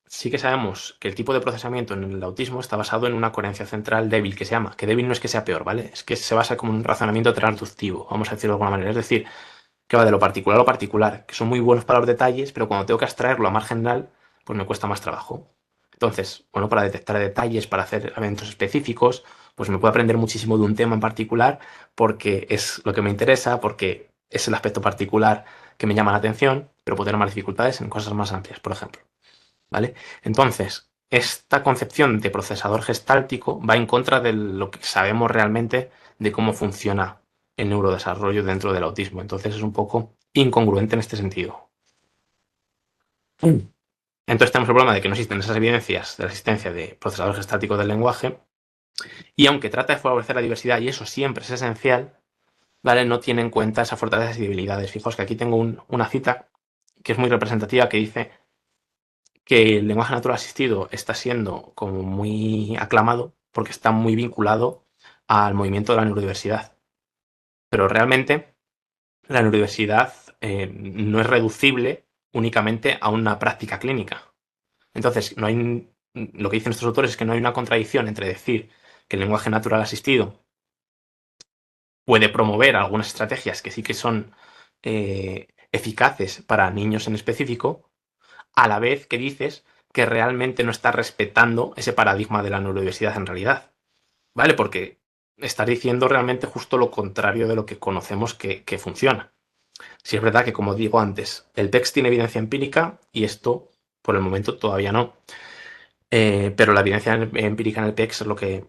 [SPEAKER 2] sí que sabemos que el tipo de procesamiento en el autismo está basado en una coherencia central débil, que se llama, que débil no es que sea peor, ¿vale? Es que se basa como en un razonamiento traductivo, vamos a decirlo de alguna manera. Es decir, que va de lo particular a lo particular, que son muy buenos para los detalles, pero cuando tengo que abstraerlo a más general, pues me cuesta más trabajo. Entonces, bueno, para detectar detalles, para hacer eventos específicos, pues me puedo aprender muchísimo de un tema en particular porque es lo que me interesa, porque es el aspecto particular que me llama la atención, pero puedo tener más dificultades en cosas más amplias, por ejemplo. ¿Vale? Entonces, esta concepción de procesador gestáltico va en contra de lo que sabemos realmente de cómo funciona el neurodesarrollo dentro del autismo. Entonces es un poco incongruente en este sentido. Entonces tenemos el problema de que no existen esas evidencias de la existencia de procesadores gestálticos del lenguaje y aunque trata de favorecer la diversidad, y eso siempre es esencial, ¿vale? No tiene en cuenta esas fortalezas y debilidades. Fijaos que aquí tengo una cita que es muy representativa que dice que el lenguaje natural asistido está siendo como muy aclamado porque está muy vinculado al movimiento de la neurodiversidad. Pero realmente la neurodiversidad no es reducible únicamente a una práctica clínica. Entonces, lo que dicen estos autores es que no hay una contradicción entre decir que el lenguaje natural asistido puede promover algunas estrategias que sí que son eficaces para niños en específico, a la vez que dices que realmente no está respetando ese paradigma de la neurodiversidad en realidad. ¿Vale? Porque estás diciendo realmente justo lo contrario de lo que conocemos que funciona. Si es verdad que, como digo antes, el PEX tiene evidencia empírica y esto, por el momento, todavía no. Pero la evidencia empírica en el PEX es lo que...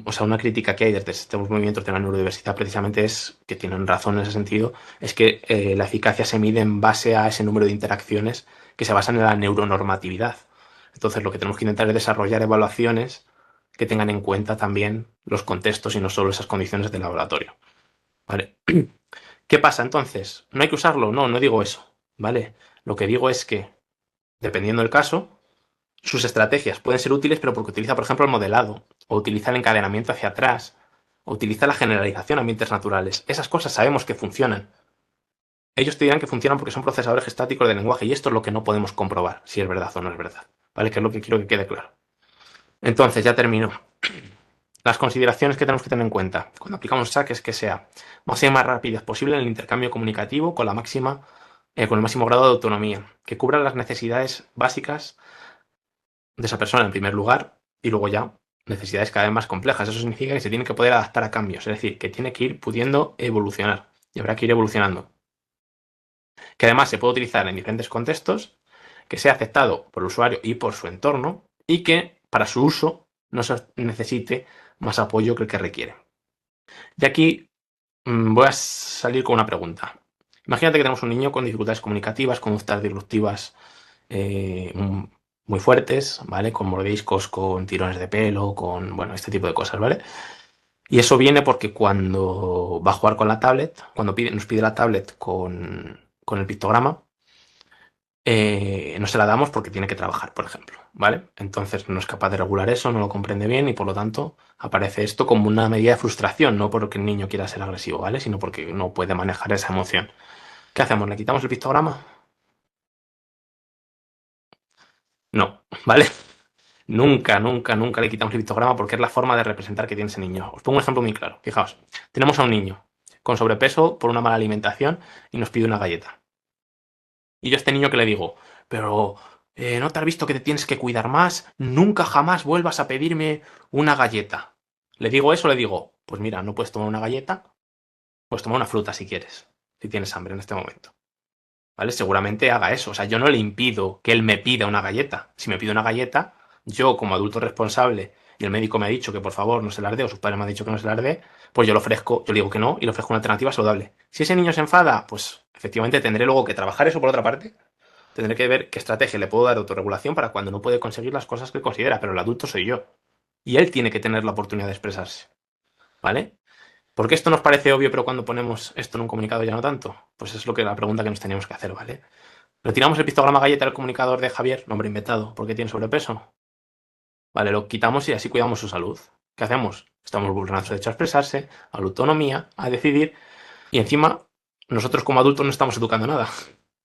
[SPEAKER 2] O sea, una crítica que hay desde estos movimientos de la neurodiversidad precisamente es, que tienen razón en ese sentido, es que la eficacia se mide en base a ese número de interacciones que se basan en la neuronormatividad. Entonces lo que tenemos que intentar es desarrollar evaluaciones que tengan en cuenta también los contextos y no solo esas condiciones de laboratorio. ¿Vale? ¿Qué pasa entonces? ¿No hay que usarlo? No, no digo eso. ¿Vale? Lo que digo es que, dependiendo del caso, sus estrategias pueden ser útiles, pero porque utiliza, por ejemplo, el modelado, o utiliza el encadenamiento hacia atrás, o utiliza la generalización a ambientes naturales. Esas cosas sabemos que funcionan. Ellos te dirán que funcionan porque son procesadores gestáticos del lenguaje, y esto es lo que no podemos comprobar, si es verdad o no es verdad. ¿Vale? Que es lo que quiero que quede claro. Entonces, ya termino. Las consideraciones que tenemos que tener en cuenta cuando aplicamos SAC es que sea más rapidez posible en el intercambio comunicativo con el máximo grado de autonomía, que cubra las necesidades básicas de esa persona en primer lugar y luego ya necesidades cada vez más complejas. Eso significa que se tiene que poder adaptar a cambios, es decir, que tiene que ir pudiendo evolucionar y habrá que ir evolucionando. Que además se puede utilizar en diferentes contextos, que sea aceptado por el usuario y por su entorno y que para su uso no se necesite más apoyo que el que requiere. Y aquí voy a salir con una pregunta. Imagínate que tenemos un niño con dificultades comunicativas, conductas disruptivas muy fuertes, ¿vale? Con mordiscos, con tirones de pelo, con, bueno, este tipo de cosas, ¿vale? Y eso viene porque cuando va a jugar con la tablet, cuando nos pide la tablet con el pictograma, no se la damos porque tiene que trabajar, por ejemplo, ¿vale? Entonces no es capaz de regular eso, no lo comprende bien y por lo tanto aparece esto como una medida de frustración, no porque el niño quiera ser agresivo, ¿vale? Sino porque no puede manejar esa emoción. ¿Qué hacemos? ¿Le quitamos el pictograma? No, ¿vale? Nunca, nunca, nunca le quitamos el pictograma porque es la forma de representar que tiene ese niño. Os pongo un ejemplo muy claro. Fijaos, tenemos a un niño con sobrepeso por una mala alimentación y nos pide una galleta. Y yo a este niño que le digo, pero ¿no te has visto que te tienes que cuidar más? Nunca jamás vuelvas a pedirme una galleta. Le digo eso, le digo, pues mira, no puedes tomar una galleta, puedes tomar una fruta si quieres, si tienes hambre en este momento. ¿Vale? Seguramente haga eso. O sea, yo no le impido que él me pida una galleta. Si me pide una galleta, yo como adulto responsable y el médico me ha dicho que por favor no se las dé o sus padres me han dicho que no se las dé, pues yo lo ofrezco, yo le digo que no y le ofrezco una alternativa saludable. Si ese niño se enfada, pues efectivamente tendré luego que trabajar eso por otra parte. Tendré que ver qué estrategia le puedo dar de autorregulación para cuando no puede conseguir las cosas que considera, pero el adulto soy yo. Y él tiene que tener la oportunidad de expresarse. ¿Vale? ¿Por qué esto nos parece obvio, pero cuando ponemos esto en un comunicado ya no tanto? Pues es la pregunta que nos teníamos que hacer, ¿vale? Retiramos el pictograma galleta del comunicador de Javier, nombre inventado, porque tiene sobrepeso. Vale, lo quitamos y así cuidamos su salud. ¿Qué hacemos? Estamos vulnerando su derecho a expresarse, a la autonomía, a decidir, y encima nosotros como adultos no estamos educando nada.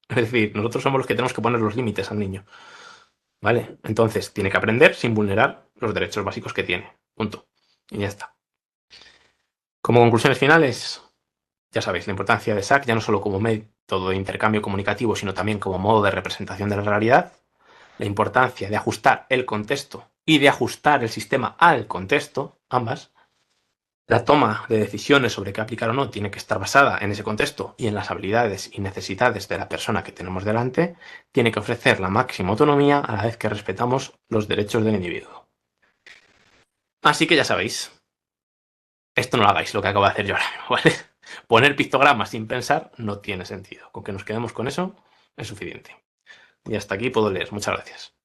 [SPEAKER 2] Es decir, nosotros somos los que tenemos que poner los límites al niño. ¿Vale? Entonces, tiene que aprender sin vulnerar los derechos básicos que tiene. Punto. Y ya está. Como conclusiones finales, ya sabéis, la importancia de SAC ya no solo como método de intercambio comunicativo, sino también como modo de representación de la realidad. La importancia de ajustar el contexto y de ajustar el sistema al contexto, ambas. La toma de decisiones sobre qué aplicar o no tiene que estar basada en ese contexto y en las habilidades y necesidades de la persona que tenemos delante. Tiene que ofrecer la máxima autonomía a la vez que respetamos los derechos del individuo. Así que ya sabéis, esto no lo hagáis lo que acabo de hacer yo ahora mismo, ¿vale? Poner pictogramas sin pensar no tiene sentido. Con que nos quedemos con eso es suficiente. Y hasta aquí puedo leer. Muchas gracias.